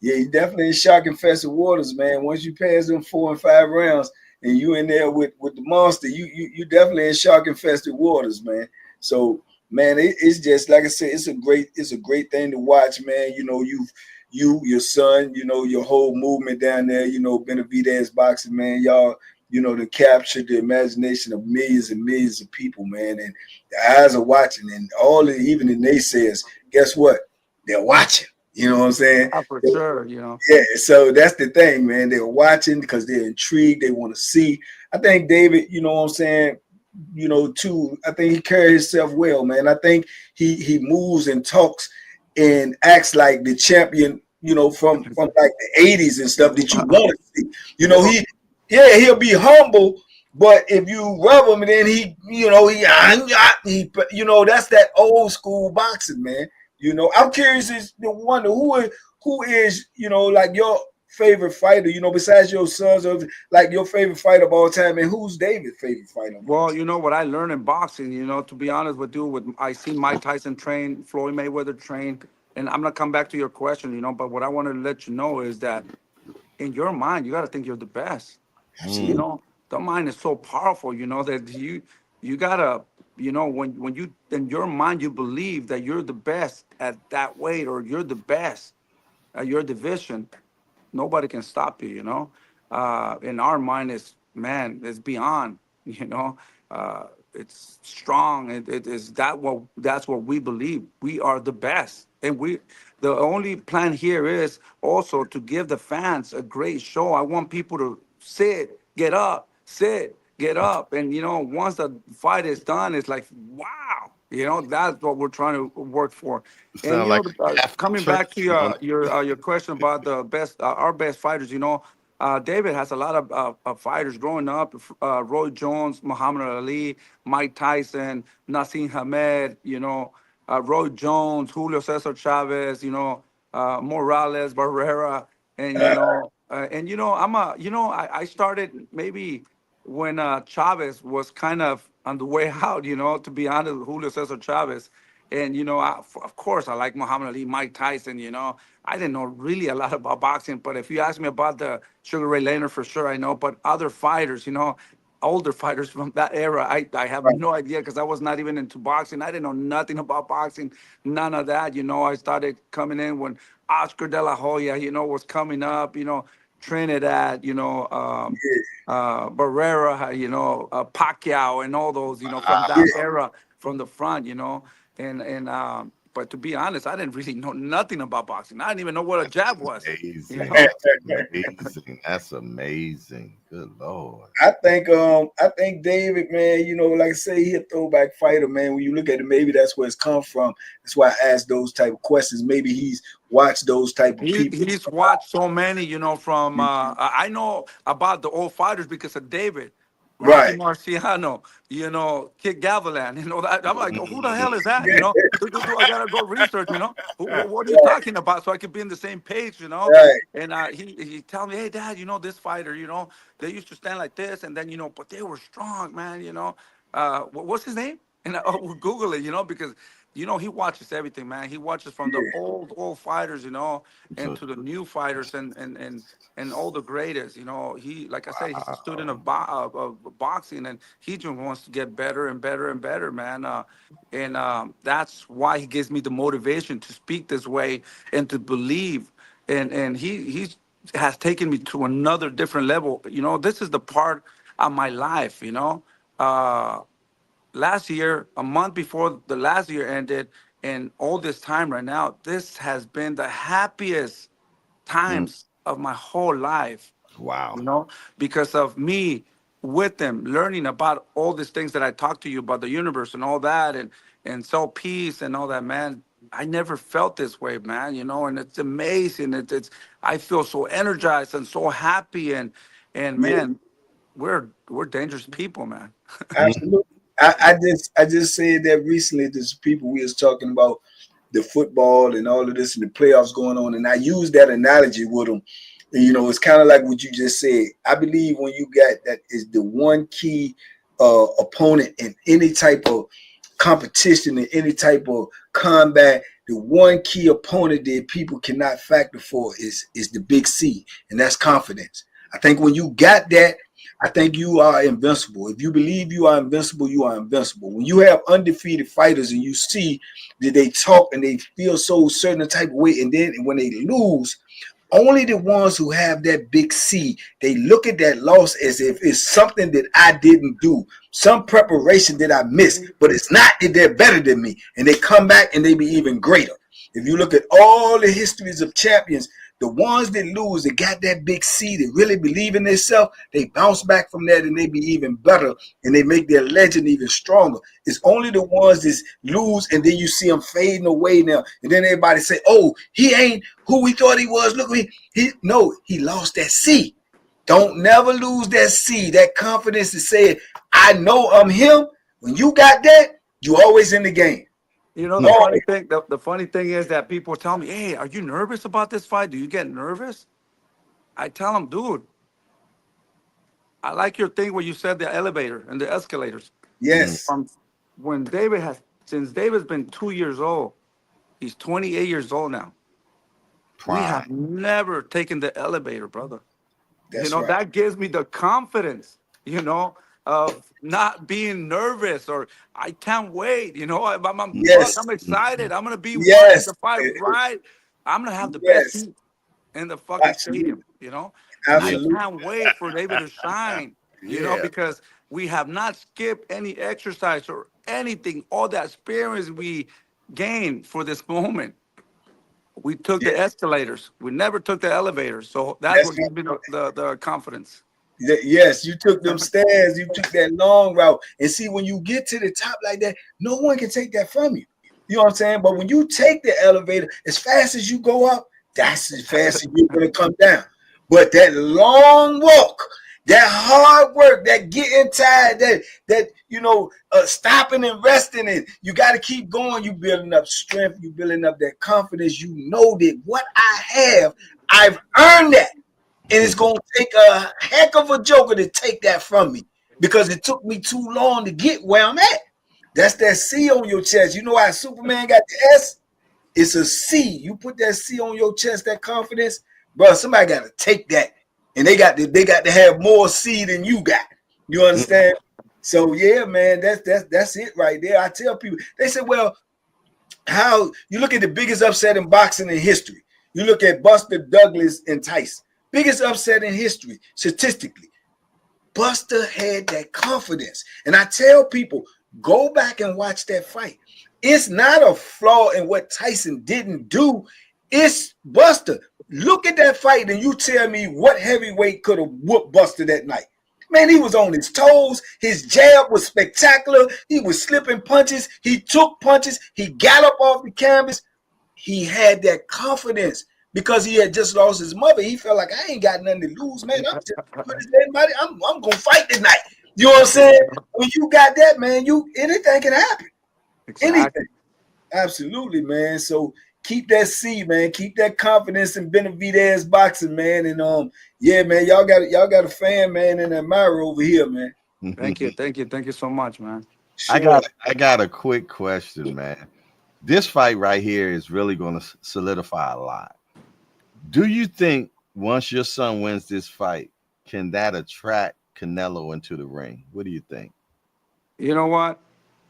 yeah, you definitely in shock infested waters, man. Once you pass them 4 and 5 rounds and you in there with the monster, you definitely in shock infested waters, man. So man, it's just like I said, it's a great thing to watch, man. you, your son, your whole movement down there, Benavidez boxing, man, y'all, to capture the imagination of millions and millions of people, man. And the eyes are watching, and even the naysayers, guess what? They're watching. You know what I'm saying? For sure, Yeah, so that's the thing, man. They're watching because they're intrigued. They want to see. I think David, you know what I'm saying, too, I think he carries himself well, man. I think he moves and talks and acts like the champion, from like the 80s and stuff that you want to see. He'll be humble, but if you rub him, then that's that old school boxing, man. I'm curious to wonder who is, like your favorite fighter, besides your sons, or like your favorite fighter of all time, and who's David's favorite fighter? Well, what I learned in boxing, to be honest with you, I see Mike Tyson train, Floyd Mayweather train, and I'm gonna come back to your question, but what I want to let you know is that in your mind, you got to think you're the best. The mind is so powerful, that you gotta, when you in your mind you believe that you're the best at that weight, or you're the best at your division, nobody can stop you. In our mind, it's beyond. It's strong. It is that's what we believe. We are the best, and the only plan here is also to give the fans a great show. I want people to sit, get up, and once the fight is done, it's like, wow. That's what we're trying to work for. And Sound like coming back to your question about the best, our best fighters. David has a lot of fighters growing up. Roy Jones, Muhammad Ali, Mike Tyson, Nassim Hamed. Roy Jones, Julio Cesar Chavez. Morales, Barrera, and I started maybe when Chavez was kind of on the way out, to be honest, with Julio Cesar Chavez. And, of course, I like Muhammad Ali, Mike Tyson, I didn't know really a lot about boxing, but if you ask me about the Sugar Ray Leonard, for sure I know. But other fighters, older fighters from that era, I have no idea, because I was not even into boxing. I didn't know nothing about boxing, none of that. I started coming in when Oscar De La Hoya, was coming up, Trinidad, Barrera, Pacquiao, and all those, from that era, from the front, and but to be honest, I didn't really know nothing about boxing. I didn't even know what a jab was. Amazing. Amazing. That's amazing. Good Lord. I think David, man, like I say, he a throwback fighter, man. When you look at it, maybe that's where it's come from. That's why I asked those type of questions. Maybe he's watched those type of people. He's watched so many, from I know about the old fighters because of David. Rocky Marciano, Kid Gavilan, that. I'm like, who the hell is that? I gotta go research, what are you talking about, so I could be in the same page, Right. And he tell me, hey, Dad, this fighter, they used to stand like this, and then but they were strong, man, what's his name? And I will Google it, because he watches everything, man. He watches from the old fighters, and to the new fighters, and all the greatest. He, like I said, he's a student of boxing, and he just wants to get better and better and better, man. And that's why he gives me the motivation to speak this way and to believe. And he has taken me to another different level. This is the part of my life. Last year, a month before the last year ended, and all this time right now, this has been the happiest times of my whole life. Wow. Because of me with them, learning about all these things that I talked to you about, the universe and all that, and so peace and all that, man. I never felt this way, man, and it's amazing. It's I feel so energized and so happy, and man, we're dangerous people, man. Absolutely. I just said that recently to some people. We was talking about the football and all of this and the playoffs going on, and I used that analogy with them. And, it's kind of like what you just said. I believe when you got that is the one key opponent in any type of competition, in any type of combat, the one key opponent that people cannot factor for is the big C, and that's confidence. I think when you got that, I think you are invincible. If you believe you are invincible, you are invincible. When you have undefeated fighters and you see that they talk and they feel so certain type of way, and then when they lose, only the ones who have that big C, they look at that loss as if it's something that I didn't do, some preparation that I missed, but it's not that they're better than me. And they come back and they be even greater. If you look at all the histories of champions, the ones that lose, that got that big C, that really believe in themselves, they bounce back from that and they be even better and they make their legend even stronger. It's only the ones that lose and then you see them fading away now. And then everybody say, oh, he ain't who we thought he was. Look at me. He lost that C. Don't never lose that C, that confidence to say, I know I'm him. When you got that, you always in the game. You know, the funny thing is that people tell me, hey, are you nervous about this fight? Do you get nervous? I tell them, dude, I like your thing where you said the elevator and the escalators. Yes. Since David's been 2 years old, he's 28 years old now. Prime. We have never taken the elevator, brother. That's right. That gives me the confidence, of not being nervous or I can't wait. I'm excited. I'm gonna be watching the fight right. I'm gonna have the best seat in the fucking stadium. Absolutely. I can't wait for David to shine. Because we have not skipped any exercise or anything. All that experience we gained for this moment. We took the escalators. We never took the elevators. So that's what gives me the confidence. Yes, you took them stairs. You took that long route. And see, when you get to the top like that, no one can take that from you. You know what I'm saying? But when you take the elevator, as fast as you go up, that's as fast as you're going to come down. But that long walk, that hard work, that getting tired, stopping and resting, and you got to keep going. You building up strength. You building up that confidence. You know that what I have, I've earned that. And it's going to take a heck of a joker to take that from me because it took me too long to get where I'm at. That's that C on your chest. You know how Superman got the S? It's a C. You put that C on your chest, that confidence, bro, somebody got to take that. And they got to have more C than you got. You understand? So, yeah, man, that's it right there. I tell people, they say, well, how you look at the biggest upset in boxing in history. You look at Buster Douglas and Tyson. Biggest upset in history, statistically. Buster had that confidence. And I tell people, go back and watch that fight. It's not a flaw in what Tyson didn't do. It's Buster. Look at that fight and you tell me what heavyweight could have whooped Buster that night. Man, he was on his toes. His jab was spectacular. He was slipping punches. He took punches. He got up off the canvas. He had that confidence. Because he had just lost his mother, he felt like I ain't got nothing to lose, man. I'm gonna fight tonight. You know what I'm saying? When you got that, man, anything can happen. Exactly. Anything. Absolutely, man. So keep that C, man. Keep that confidence in Benavidez boxing, man. And yeah, man, y'all got a fan, man, and an admirer over here, man. Thank you so much, man. Sure. I got a quick question, man. This fight right here is really going to solidify a lot. Do you think once your son wins this fight, can that attract Canelo into the ring? What do you think? You know what?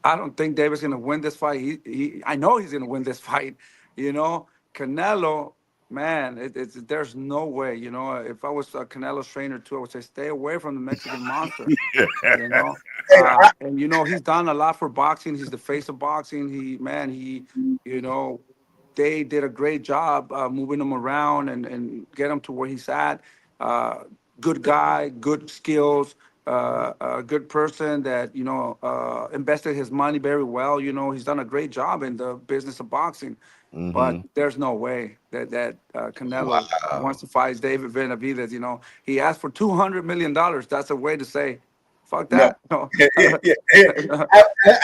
I don't think David's going to win this fight. I know he's going to win this fight. Canelo, man, there's no way. If I was Canelo's trainer too, I would say stay away from the Mexican monster. And he's done a lot for boxing. He's the face of boxing. They did a great job moving him around and get him to where he's at. Good guy, good skills, a good person that, invested his money very well. He's done a great job in the business of boxing. Mm-hmm. But there's no way that Canelo wants to fight David Benavidez. He asked for $200 million. That's a way to say, fuck that. No.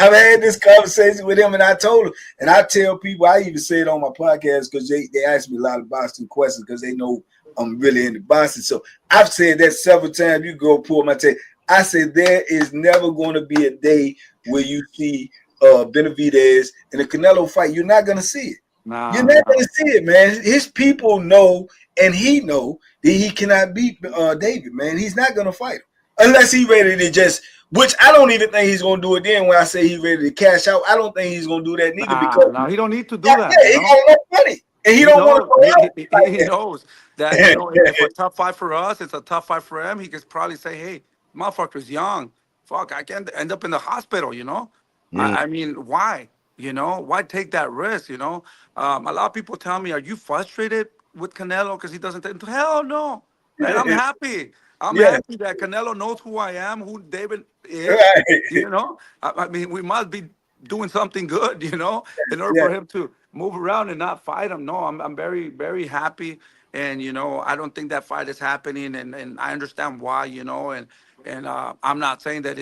I've had this conversation with him, and I told him, and I tell people, I even say it on my podcast because they ask me a lot of boxing questions because they know I'm really into boxing. So I've said that several times. You go pull my tape. I said there is never going to be a day where you see Benavidez in a Canelo fight. You're not going to see it. You're not going to see it, man. His people know, and he know that he cannot beat David, man. He's not going to fight him. unless he ready to just, which I don't even think he's gonna do it. Then when I say he's ready to cash out, I don't think he's gonna do that neither because No, he don't need to do yeah, that. he got enough money and he He don't want to knows. go out like He that. knows that, you know, if a tough fight for us, it's a tough fight for him. He could probably say, "Hey, motherfucker's young. Fuck, I can end up in the hospital." You know, Mm. I mean, why? You know, why take that risk? You know, a lot of people tell me, "Are you frustrated with Canelo because he doesn't take?" Hell no, man. I'm happy. I'm Yeah, happy that Canelo knows who I am, who David is. right. You know, I mean, we must be doing something good, you know, in order Yeah, for him to move around and not fight him. No, I'm very, very happy. And, you know, I don't think that fight is happening. And I understand why, you know, and I'm not saying that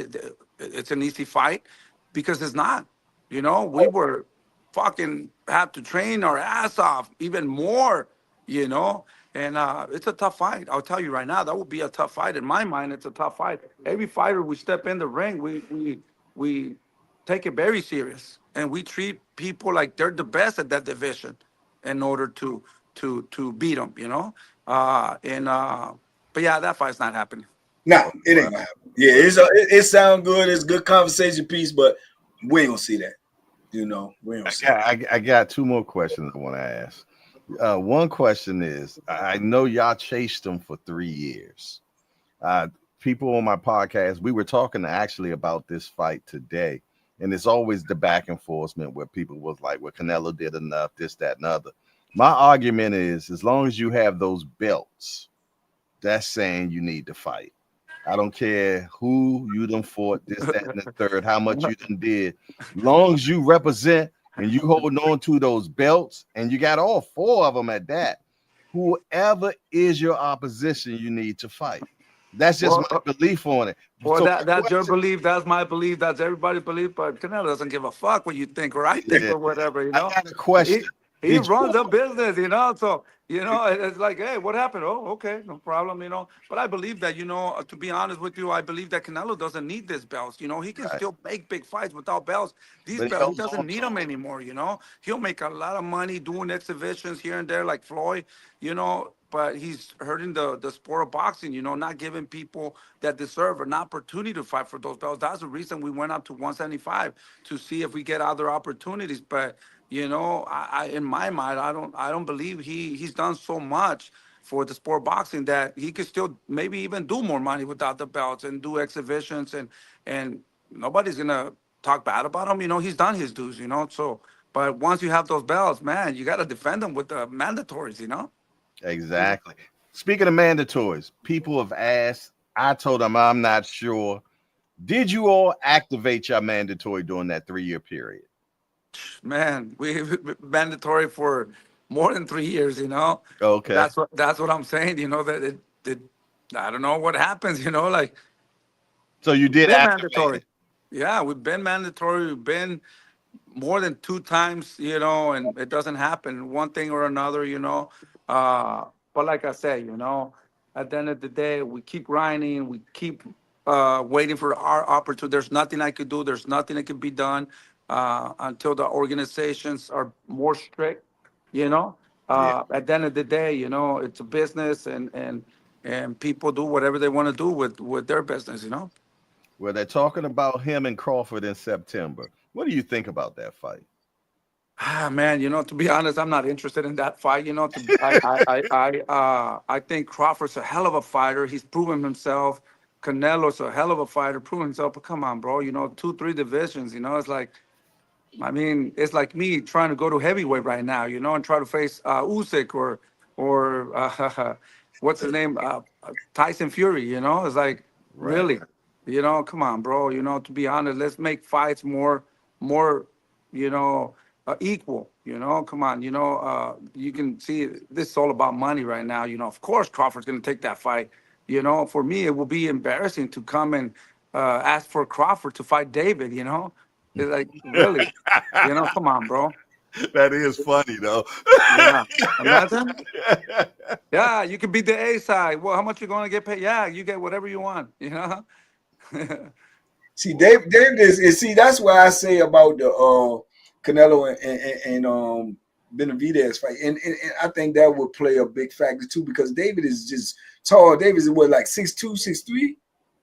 it's an easy fight because it's not. You know, we were fucking have to train our ass off even more, you know. And it's a tough fight. I'll tell you right now, that would be a tough fight. In my mind, it's a tough fight. Every fighter we step in the ring, we take it very serious, and we treat people like they're the best at that division, in order to beat them. You know, but yeah, that fight's not happening. no, it ain't gonna happen. Yeah, it sound good. It's a good conversation piece, but we ain't gonna see that. You know, we ain't gonna see that. I got two more questions I want to ask. One question is, I know y'all chased him for 3 years. People on my podcast, we were talking actually about this fight today, and it's always the back and forth where people was like, "Well, Canelo did enough, this, that, and other." My argument is, as long as you have those belts, that's saying you need to fight. I don't care who you done fought, this, that, and the third, how much you done did. Long as you represent and you holding on to those belts, and you got all 4 of them at that, whoever is your opposition, you need to fight. That's just Well, my belief on it. well, So my that's your question, belief. That's my belief. That's everybody's belief. But Canelo doesn't give a fuck what you think or I think yeah, or whatever. You I know, got a he question. he Did you runs a business. You know, so you know it's like, hey, what happened? Oh, okay, no problem. You know, but I believe that, you know, to be honest with you, I believe that Canelo doesn't need these belts. You know, he can right? still make big fights without belts. These But he belts, he holds doesn't on need to them them. anymore. You know, he'll make a lot of money doing exhibitions here and there, like Floyd. You know, but he's hurting the sport of boxing, you know, not giving people that deserve an opportunity to fight for those belts. That's the reason we went up to 175, to see if we get other opportunities. But, you know, I in my mind, I don't believe he's done so much for the sport of boxing that he could still maybe even do more money without the belts and do exhibitions, and nobody's gonna talk bad about him. You know, he's done his dues, you know. So, but once you have those belts, man, you got to defend them with the mandatories, you know. Exactly. Speaking of mandatories, people have asked. I told them I'm not sure. Did you all activate your mandatory during that 3-year period? Man, we mandatory for more than 3 years, you know. Okay. That's what I'm saying, you know, that it I don't know what happens, you know, like So you we've did been activate mandatory. it. Yeah, we've been mandatory, we've been more than 2 times, you know, and it doesn't happen one thing or another, you know. But like I said, you know, at the end of the day, we keep grinding, we keep waiting for our opportunity. There's nothing I could do, there's nothing that can be done until the organizations are more strict, you know. Yeah. At the end of the day, you know, it's a business, and people do whatever they want to do with their business, you know. Well, they're talking about him and Crawford in September. What do you think about that fight? Ah, man, you know, to be honest, I'm not interested in that fight. You know, I think Crawford's a hell of a fighter. He's proven himself. Canelo's a hell of a fighter, proven himself. But come on, bro, you know, 2, 3 divisions. You know, it's like, I mean, it's like me trying to go to heavyweight right now. You know, and try to face Usyk or what's his name, Tyson Fury. You know, it's like, Right. really, you know, come on, bro. You know, to be honest, let's make fights more, you know, equal. You know, come on. You know, you can see this is all about money right now. You know, of course Crawford's going to take that fight. You know, for me, it will be embarrassing to come and ask for Crawford to fight David. You know, it's like, really, you know, come on, bro. That is funny though. Yeah, imagine. Yeah, you could beat the A side. Well, how much you going to get paid? Yeah, you get whatever you want. You know. See, David is see. That's why I say about the Canelo and Benavidez fight, and I think that would play a big factor too because David is just tall. David is what, like 6'2", 6'3"?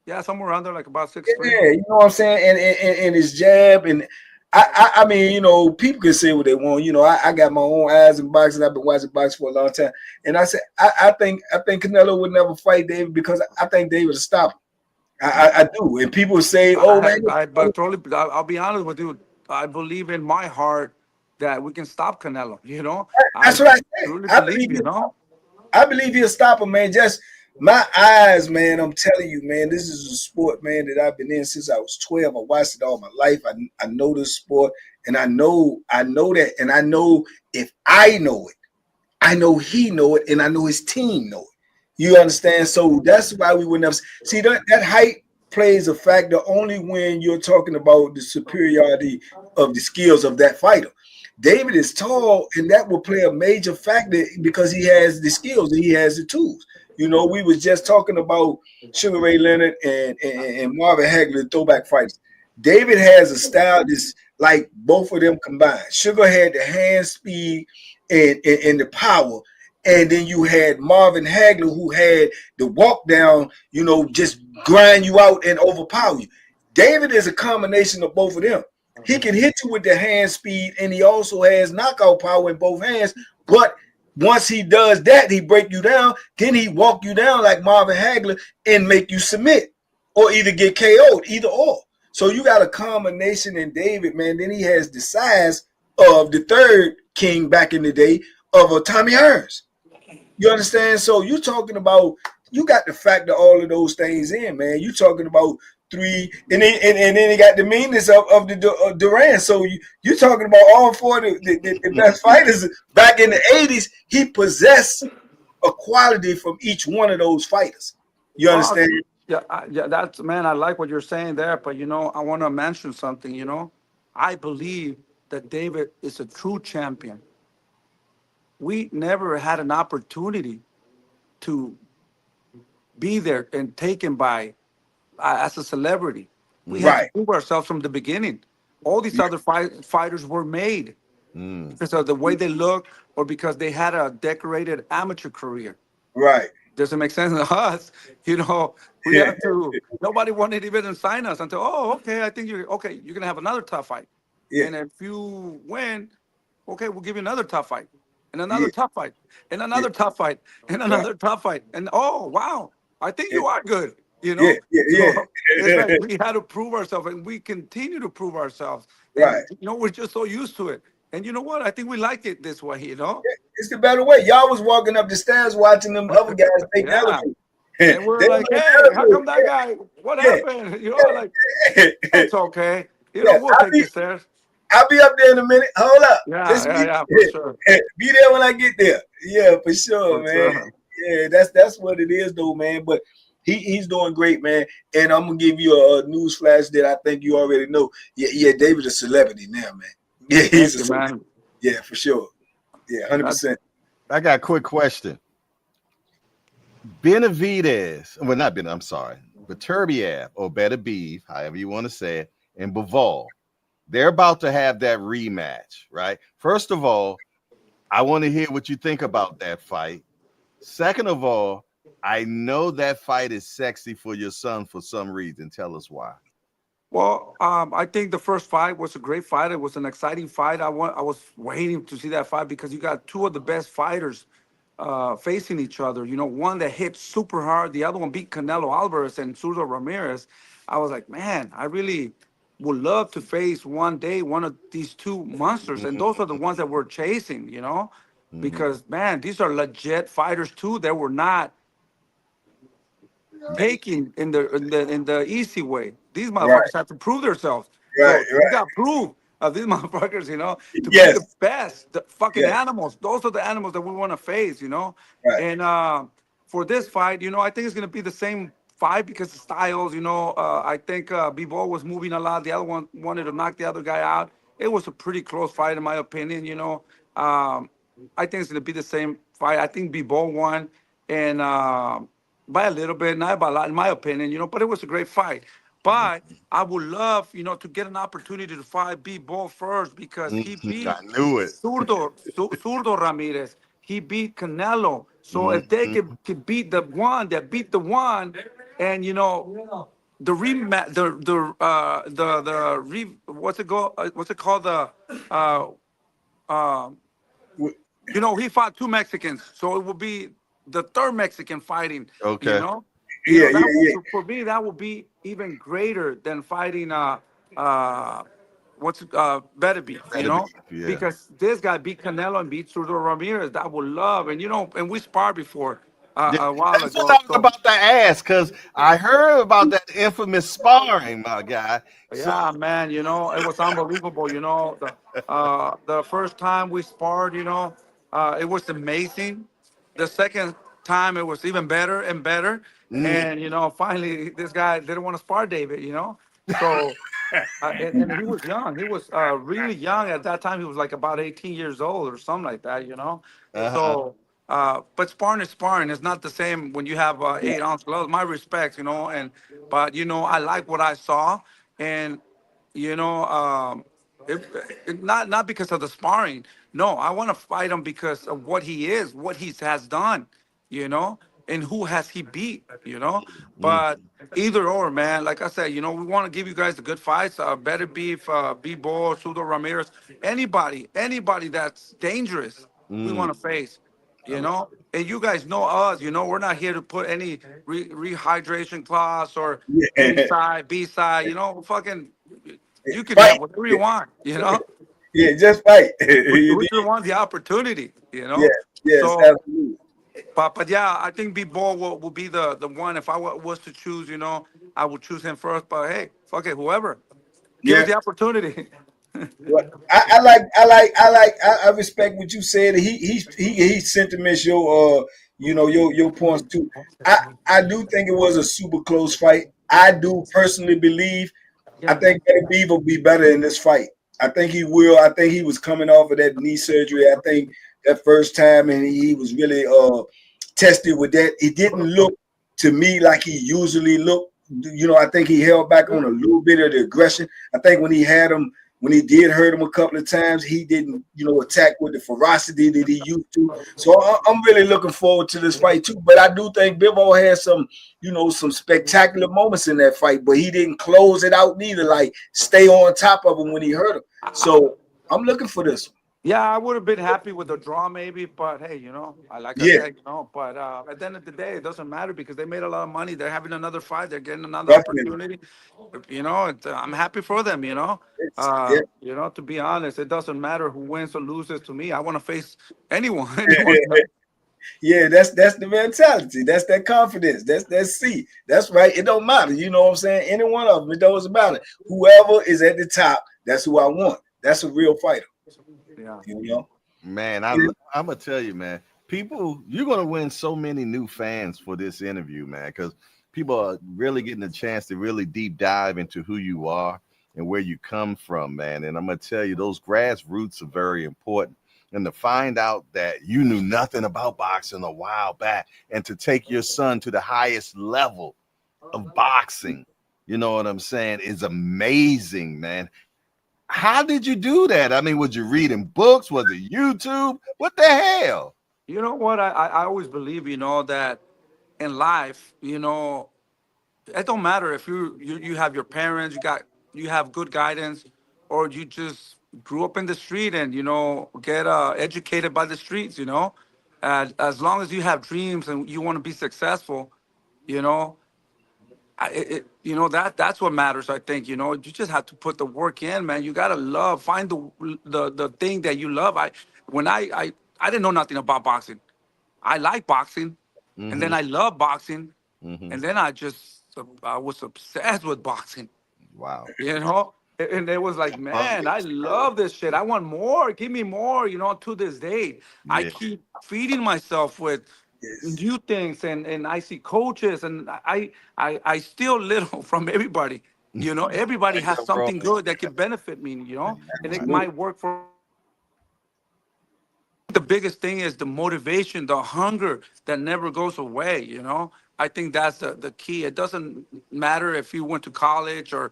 Yeah, somewhere around there, like about 6'3". Yeah, you know what I'm saying? And his jab and I mean, you know, people can say what they want. You know, I got my own eyes in boxing. I've been watching boxing for a long time. And I said I think Canelo would never fight David because I think David would stop him. I do. And people say, oh man, But totally, I'll be honest with you. I believe in my heart that we can stop Canelo. I that's what I say. truly believe. I believe he'll stop him, man. Just my eyes, man. I'm telling you, man. This is a sport, man, that I've been in since I was 12. I watched it all my life. I know this sport, and I know that, and I know if I know it, I know he know it, and I know his team know it. You understand? So that's why we would never see that height plays a factor only when you're talking about the superiority of the skills of that fighter. David is tall, and that will play a major factor because he has the skills and he has the tools. You know, we was just talking about Sugar Ray Leonard and Marvin Hagler, throwback fighters. David has a style that's like both of them combined. Sugar had the hand speed and the power, and then you had Marvin Hagler who had the walk down, you know, just grind you out and overpower you. David is a combination of both of them. He can hit you with the hand speed, and he also has knockout power in both hands. But once he does that, he break you down. Then he walk you down like Marvin Hagler and make you submit or either get KO'd, either or. So you got a combination in David, man. Then he has the size of the third king back in the day of a Tommy Hearns. You understand? So you talking about you got to factor all of those things in, man. You talking about three, and then he got the meanness of the Duran. So you talking about all four of the best fighters back in the 80s. He possessed a quality from each one of those fighters. You Well, understand? yeah, that's man. I like what you're saying there, but I want to mention something. I believe that David is a true champion. We never had an opportunity to be there and taken by as a celebrity. We had to Right. prove ourselves from the beginning. All these other fighters were made because of the way they look or because they had a decorated amateur career. Right. Doesn't make sense to us. We have to. Nobody wanted even to sign us until, oh, okay, I think you're okay. You're gonna have another tough fight, Yeah. and if you win, okay, we'll give you another tough fight, and another Yeah. tough fight, and Yeah. another tough fight, and Right. another tough fight, and oh wow, I think Yeah. you are good. Yeah. Yeah. So it's like Yeah. we had to prove ourselves, and we continue to prove ourselves, Right. and we're just so used to it. And you know what? I think we like it this way. It's the better way. Y'all was walking up the stairs watching them other guys take the Yeah. elevator. And They we're was like, on hey, how come that guy? What the happened? Like, elevator. it's okay. Yeah, We'll take the stairs. I'll be up there in a minute. Hold up. Yeah, Just yeah, be, yeah, for sure. be there when I get there. Yeah, for sure, For man. sure. Yeah, that's what it is, though, man. But he's doing great, man. And I'm gonna give you a news flash that I think you already know. Yeah, David's a celebrity now, man. Yeah, Thank he's a you, celebrity. man. Yeah, for sure. Yeah, That's 100%. I got a quick question. Benavidez, well, not Ben, I'm sorry, but Turbiev or Better Beef, however you want to say it, and Bivol, they're about to have that rematch, right? First of all, I want to hear what you think about that fight. Second of all, I know that fight is sexy for your son for some reason. Tell us why. well. I think the first fight was a great fight. It was an exciting fight. I was waiting to see that fight because you got two of the best fighters facing each other. One that hit super hard, the other one beat Canelo Alvarez and Zurdo Ramirez. I was like, man, I really would love to face one day one of these two monsters, and those are the ones that we're chasing. Mhm. Because man, these are legit fighters too. That were not taking in the easy way. These Right, motherfuckers have to prove themselves. right, So we right. got proof of these motherfuckers, to be the Yes, best, the fucking yes, animals. Those are the animals that we want to face. right. And for this fight, I think it's gonna be the same fight because of styles. I think Bivol was moving a lot. The other one wanted to knock the other guy out. It was a pretty close fight, in my opinion. I think it's gonna be the same fight. I think Bivol won, and by a little bit, not by a lot, in my opinion. But it was a great fight. But I would love, to get an opportunity to fight Bivol first because he beat I knew it. Zurdo Ramirez. He beat Canelo. So if they Mhm. could beat the one that beat the one, and the rematch, the re what's it called, uh uh he fought two Mexicans, so it will be the third Mexican fighting. You Okay. know, Yeah, that yeah, will, yeah. for me, that will be even greater than fighting uh what's Benavidez. That'd be, yeah. Because this guy beat Canelo and beat Surdo Ramirez. That would love, and and we sparred before Yeah, a while that's what I ago. was So about to ask because I heard about that infamous sparring, my guy. So, yeah, man, it was unbelievable. The first time we sparred, it was amazing. The second time it was even better and better. mm, And finally this guy didn't want to spar David, So and he was young. He was really young at that time. He was like about 18 years old or something like that. uh-huh. So but sparring is sparring. It's not the same when you have 8 ounce gloves. My respects, but I like what I saw. And you know, not because of the sparring. No, I want to fight him because of what he is, what he has done, and who has he beat. Mm, But either or, man, like I said, we want to give you guys the good fights. Better Beef, B-Ball, Sudo Ramirez, anybody that's dangerous, we mm. want to face. I love And you guys know us. We're not here to put any rehydration clause or A Yeah. side, B side. Fucking, you can have Fight. whatever you want. Yeah, just fight. We just want the opportunity. Yeah, yes, So, absolutely. but yeah, I think B Ball will be the one. If I was to choose, I would choose him first. But hey, fuck it, whoever, give us Yeah. the opportunity. Well, I respect what you said. He sentiments your your points too. I do think it was a super close fight. I do personally believe. I think Eddie Beaver will be better in this fight. I think he will. I think he was coming off of that knee surgery. I think that first time, and he was really tested with that. It didn't look to me like he usually looked. I think he held back on a little bit of the aggression. I think when he did hurt him a couple of times, he didn't, attack with the ferocity that he used to. So I'm really looking forward to this fight too. But I do think Bivol had some spectacular moments in that fight, but he didn't close it out neither. Like stay on top of him when he hurt him. So I'm looking for this one. Yeah, I would have been happy with a draw maybe, but hey, like I Yeah, said, but at the end of the day, it doesn't matter because they made a lot of money. They're having another fight. They're getting another definitely. opportunity. I'm happy for them. Yeah. To be honest, it doesn't matter who wins or loses to me. I want to face anyone, anyone. Yeah, that's the mentality. That's that confidence. That's C. That's right. It don't matter. You know what I'm saying? Any one of them, it doesn't matter. Whoever is at the top, that's who I want. That's a real fighter. Yeah. You know? Man, I'm gonna tell you, man. People, you're gonna win so many new fans for this interview, man, because people are really getting a chance to really deep dive into who you are and where you come from, man. And I'm gonna tell you, those grassroots are very important. And to find out that you knew nothing about boxing a while back, and to take your son to the highest level of boxing, you know what I'm saying, is amazing, man. How did you do that? I mean, was you reading books? Was it YouTube? What the hell? You know what? I always believe, that in life, it don't matter if you have your parents, you have good guidance, or you just grew up in the street and get educated by the streets. As long as you have dreams and you want to be successful, you know, that's what matters. I think you just have to put the work in, man. You gotta find the thing that you love. I didn't know nothing about boxing. I like boxing, and then Mm-hmm. I love boxing, Mm-hmm. and then I was obsessed with boxing, Wow. and it was like, man, I Hungry. love this shit. I want more. Give me more. To this day, I Yeah. keep feeding myself with Yes. new things, and I see coaches, and I steal little from everybody. Everybody Like has that, bro. something good that can benefit me. And it Absolutely. might work for the biggest thing is the motivation, the hunger that never goes away. I think that's the key. It doesn't matter if you went to college or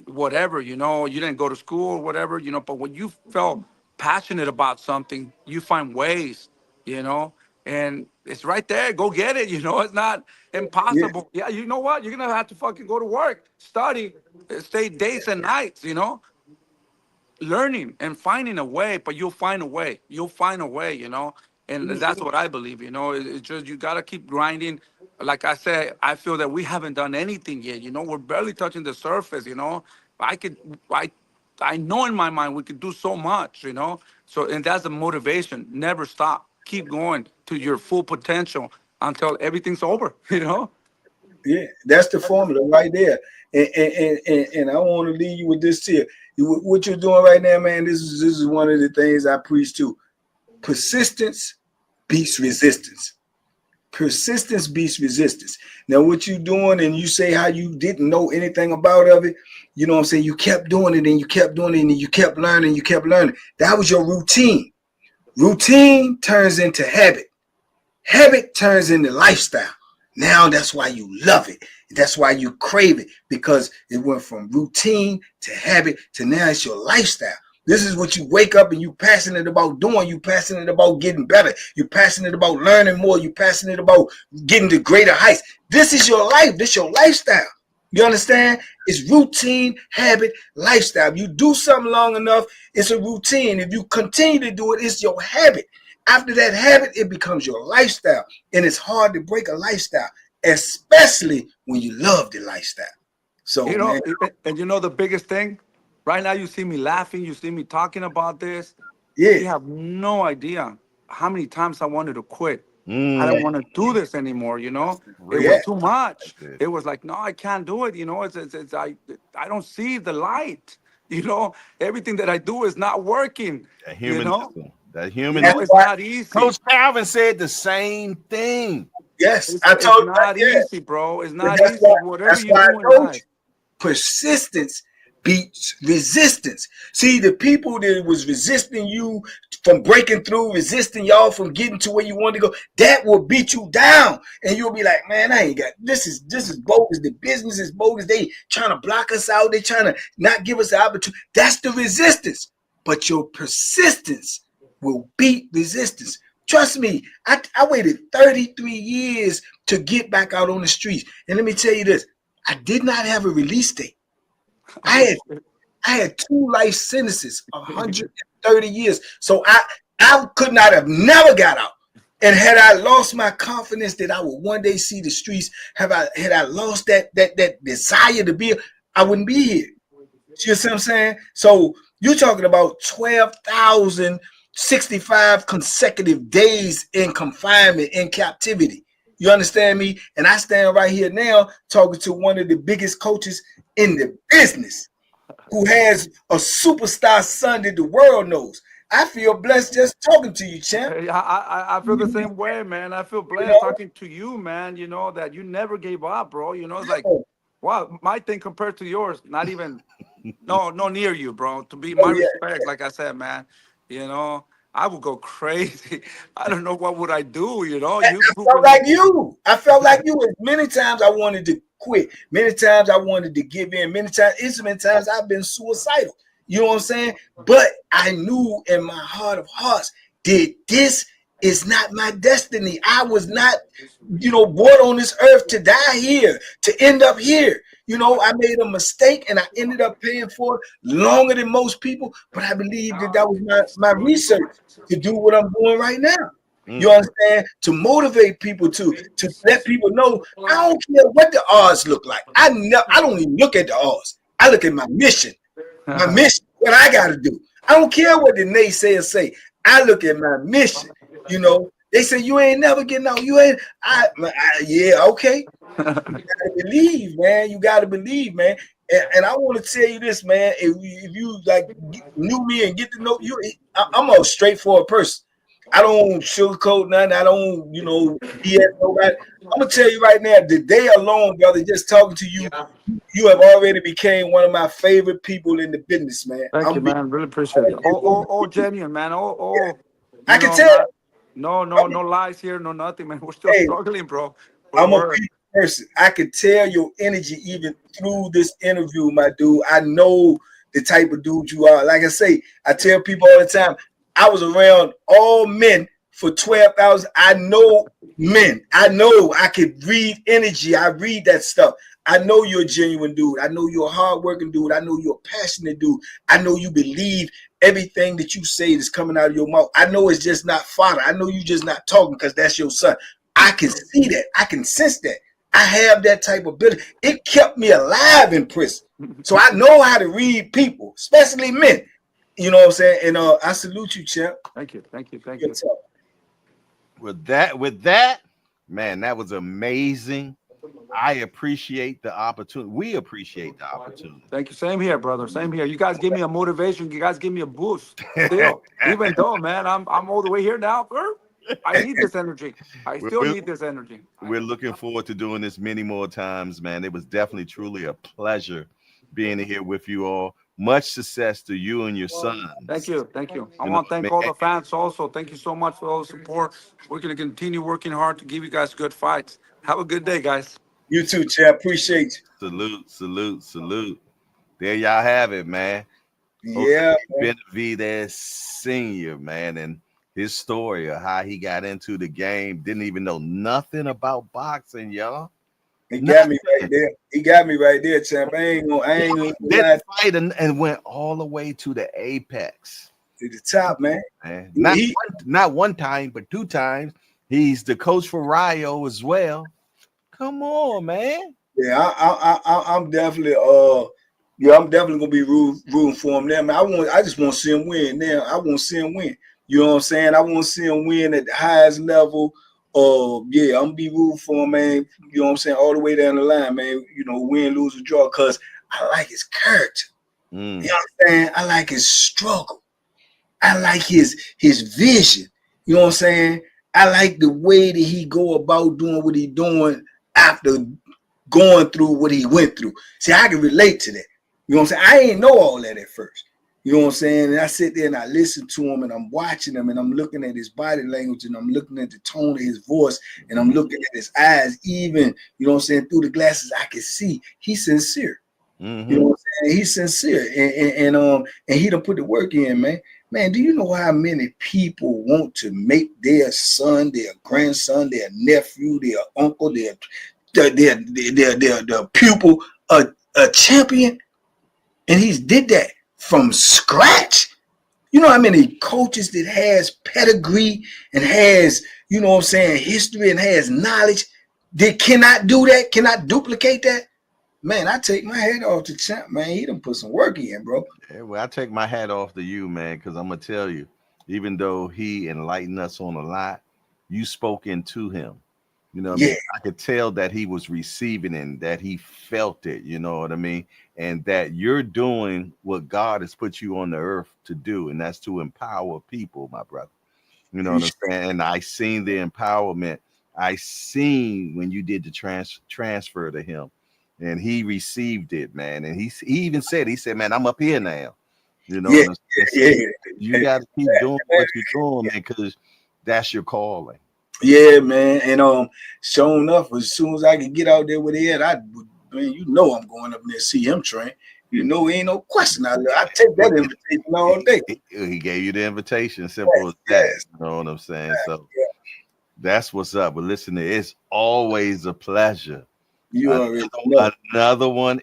whatever, you didn't go to school or whatever, but when you felt passionate about something, you find ways, you know and it's right there. Go get it. It's not Yeah, impossible. Yeah, you know what? You're gonna have to fucking go to work, study, stay days and nights. Learning and finding a way, but you'll find a way. You'll find a way, and that's what I believe. It's just you gotta keep grinding. Like I said, I feel that we haven't done anything yet. We're barely touching the surface. I could, I, I know in my mind we could do so much. So and that's the motivation. Never stop. Keep going to your full potential until everything's over. yeah, that's the formula right there. And I want to leave you with this here. What you're doing right now, man, this is one of the things I preach to. Persistence beats resistance. Persistence beats resistance. Now, what you doing, and you say how you didn't know anything about of it, you know what I'm saying? You kept doing it and you kept doing it and you kept learning, you kept learning. That was your routine. Routine turns into habit. Habit turns into lifestyle. Now that's why you love it. That's why you crave it, because it went from routine to habit to now it's your lifestyle. This is what you wake up and you passionate about doing. You passionate about getting better. You passionate about learning more. You passionate about getting to greater heights. This is your life. This is your lifestyle. You understand? It's routine, habit, lifestyle. If you do something long enough, it's a routine. If you continue to do it, it's your habit. After that habit, it becomes your lifestyle. And it's hard to break a lifestyle, especially when you love the lifestyle. So, man, and the biggest thing, right now you see me laughing, you see me talking about this. yeah, You have no idea how many times I wanted to quit. I don't want to do this anymore. It Yeah. was too much. It was like, no, I can't do it. I don't see the light. Everything that I do is not working. That humanism. That human. It's not easy. Coach Calvin said the same thing. yes, It's, I it's told not you. easy, bro. It's But not that's easy. why, Whatever that's you why I do in told life. you. Persistence beats resistance. See, the people that was resisting you from breaking through, resisting y'all from getting to where you want to go, that will beat you down. And you'll be like, man, I ain't got this is bogus. The business is bogus. They trying to block us out. They trying to not give us the opportunity. That's the resistance. But your persistence will beat resistance. Trust me, I waited 33 years to get back out on the streets. And let me tell you this, I did not have a release date. I had 2 life sentences, 130 years. So I could not have never got out. And had I lost my confidence that I would one day see the streets, had I lost that desire to be, I wouldn't be here. You see what I'm saying? So you're talking about 12,065 consecutive days in confinement, in captivity. You understand me? And I stand right here now talking to one of the biggest coaches in the business who has a superstar son that the world knows. I feel blessed just talking to you, champ. I feel the same way, man. I feel blessed talking to you, man. That you never gave up, bro. It's like, wow, my thing compared to yours, not even, no near you, bro. To be my respect, like I said, man, I would go crazy. I don't know what would I do, I felt like you. I felt like you. Many times I wanted to quit. Many times I wanted to give in. Many times I've been suicidal. You know what I'm saying? But I knew in my heart of hearts that this is not my destiny. I was not, born on this earth to die here, to end up here. I made a mistake and I ended up paying for it longer than most people. But I believe that was my research to do what I'm doing right now. You understand? To motivate people, to let people know I don't care what the odds look like. I don't even look at the odds. I look at my mission. My mission, what I got to do. I don't care what the naysayers say. I look at my mission. They say you ain't never getting out. You ain't. Yeah, okay. You gotta believe, man. You gotta believe, man. And I want to tell you this, man. If you like knew me and get to know you, I'm a straightforward person. I don't sugarcoat nothing. I don't, BS nobody. I'm gonna tell you right now, the day alone, brother, just talking to you, you have already became one of my favorite people in the business, man. Thank you, man. Really appreciate it. Oh, genuine, man. I can tell. No lies here, no nothing, man. We're still struggling, bro. I'm a people person. I can tell your energy even through this interview, my dude. I know the type of dude you are. Like I say, I tell people all the time, I was around all men for 12 hours. I know men. I know I could read energy. I read that stuff. I know you're a genuine dude. I know you're a hardworking dude. I know you're a passionate dude. I know you believe everything that you say is coming out of your mouth. I know it's just not fodder. I know you're just not talking because that's your son. I can see that. I can sense that. I have that type of ability. It kept me alive in prison. So I know how to read people, especially men. You know what I'm saying? And I salute you, champ. Thank you. With that, man, that was amazing. I appreciate the opportunity. We appreciate the opportunity. Thank you. Same here, brother. Same here. You guys give me a motivation. You guys give me a boost. Still, even though, man, I'm all the way here now. I need this energy. I still need this energy. We're looking forward to doing this many more times, man. It was definitely, truly a pleasure being here with you all. Much success to you and your son. Thank you. I want to thank all the fans also. Thank you so much for all the support. We're going to continue working hard to give you guys good fights. Have a good day, guys. You too, champ. Appreciate you. Salute. There y'all have it, man. Yeah. Benavidez Senior, man, and his story of how he got into the game. Didn't even know nothing about boxing, y'all. He got me right there, champ. I ain't gonna that fight and went all the way to the apex. To the top, man. Not one time, but 2 times. He's the coach for Rio as well. Come on, man. Yeah, I'm definitely I'm definitely gonna be rooting for him there, man. I just want to see him win now. I want to see him win. You know what I'm saying? I want to see him win at the highest level. I'm gonna be rooting for him, man. You know what I'm saying? All the way down the line, man. You know, win, lose, or draw, because I like his character. You know what I'm saying? I like his struggle. I like his vision. You know what I'm saying? I like the way that he go about doing what he doing after going through what he went through. See, I can relate to that. You know what I'm saying? I ain't know all that at first. You know what I'm saying? And I sit there and I listen to him and I'm watching him and I'm looking at his body language and I'm looking at the tone of his voice and I'm looking at his eyes. Even, you know what I'm saying, through the glasses, I can see he's sincere. You know what I'm saying? He's sincere. And he done put the work in, man. Man, do you know how many people want to make their son, their grandson, their nephew, their uncle, their pupil a champion? And he's did that from scratch. You know how many coaches that has pedigree and has, you know what I'm saying, history and has knowledge that cannot do that, cannot duplicate that? Man, I take my hat off to champ, man. He done put some work in, bro. Yeah, well, I take my hat off to you, man, because I'm going to tell you, even though he enlightened us on a lot, you spoke into him. You know what I mean? I could tell that he was receiving and that he felt it, you know what I mean? And that you're doing what God has put you on the earth to do, and that's to empower people, my brother. You know what I'm saying? And I seen the empowerment. I seen when you did the transfer to him. And he received it, man. And he even said, man, I'm up here now. You know, you got to keep doing what you're doing, man, because that's your calling. Yeah, man. And sure enough, as soon as I could get out there with Ed, you know I'm going up there to see him train. You know, ain't no question. I take that invitation all day. He gave you the invitation, simple as that. You know what I'm saying? So that's what's up. But listen, it's always a pleasure. You already know. Another one,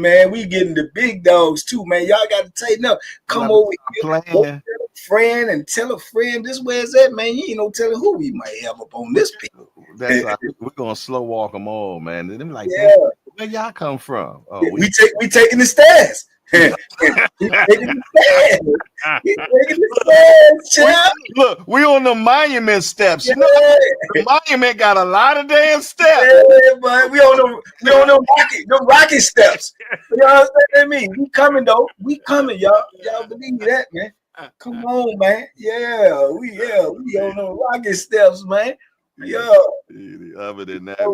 man. We getting the big dogs too, man. Y'all got to tighten up. Come over here, tell a friend and tell a friend this where it's at, man. You ain't no telling who we might have up on this people. That's like, we're gonna slow walk them all, man. And them like, where y'all come from? Oh, we taking the stairs. He's taking the stairs. Look, we on the monument steps. You know, the monument got a lot of damn steps. Yeah, but we on the rocket steps. You know what I'm saying? We coming though. We coming, y'all. Y'all believe that, man? Come on, man. We on the rocket steps, man. Yeah. Other than that,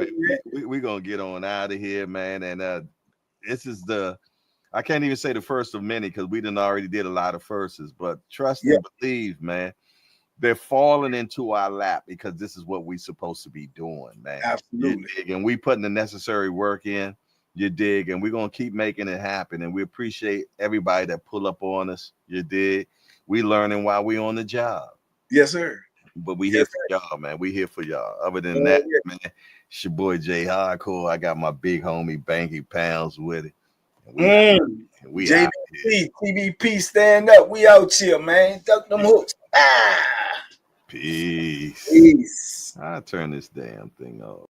we gonna get on out of here, man. And this is I can't even say the first of many because we done already did a lot of firsts, but trust and believe, man, they're falling into our lap because this is what we're supposed to be doing, man. Absolutely. And we putting the necessary work in, you dig, and we're going to keep making it happen. And we appreciate everybody that pull up on us, you dig. we learning while we on the job. Yes, sir. But we Yes, here for y'all, man. We here for y'all. Other than Oh, that, yeah. man, it's your boy Jay Hardcore. I got my big homie Banky Pounds with it. And we out here. JVP, TVP, stand up. We out here, man. Duck them hooks. Ah. Peace. Peace. I turn this damn thing off.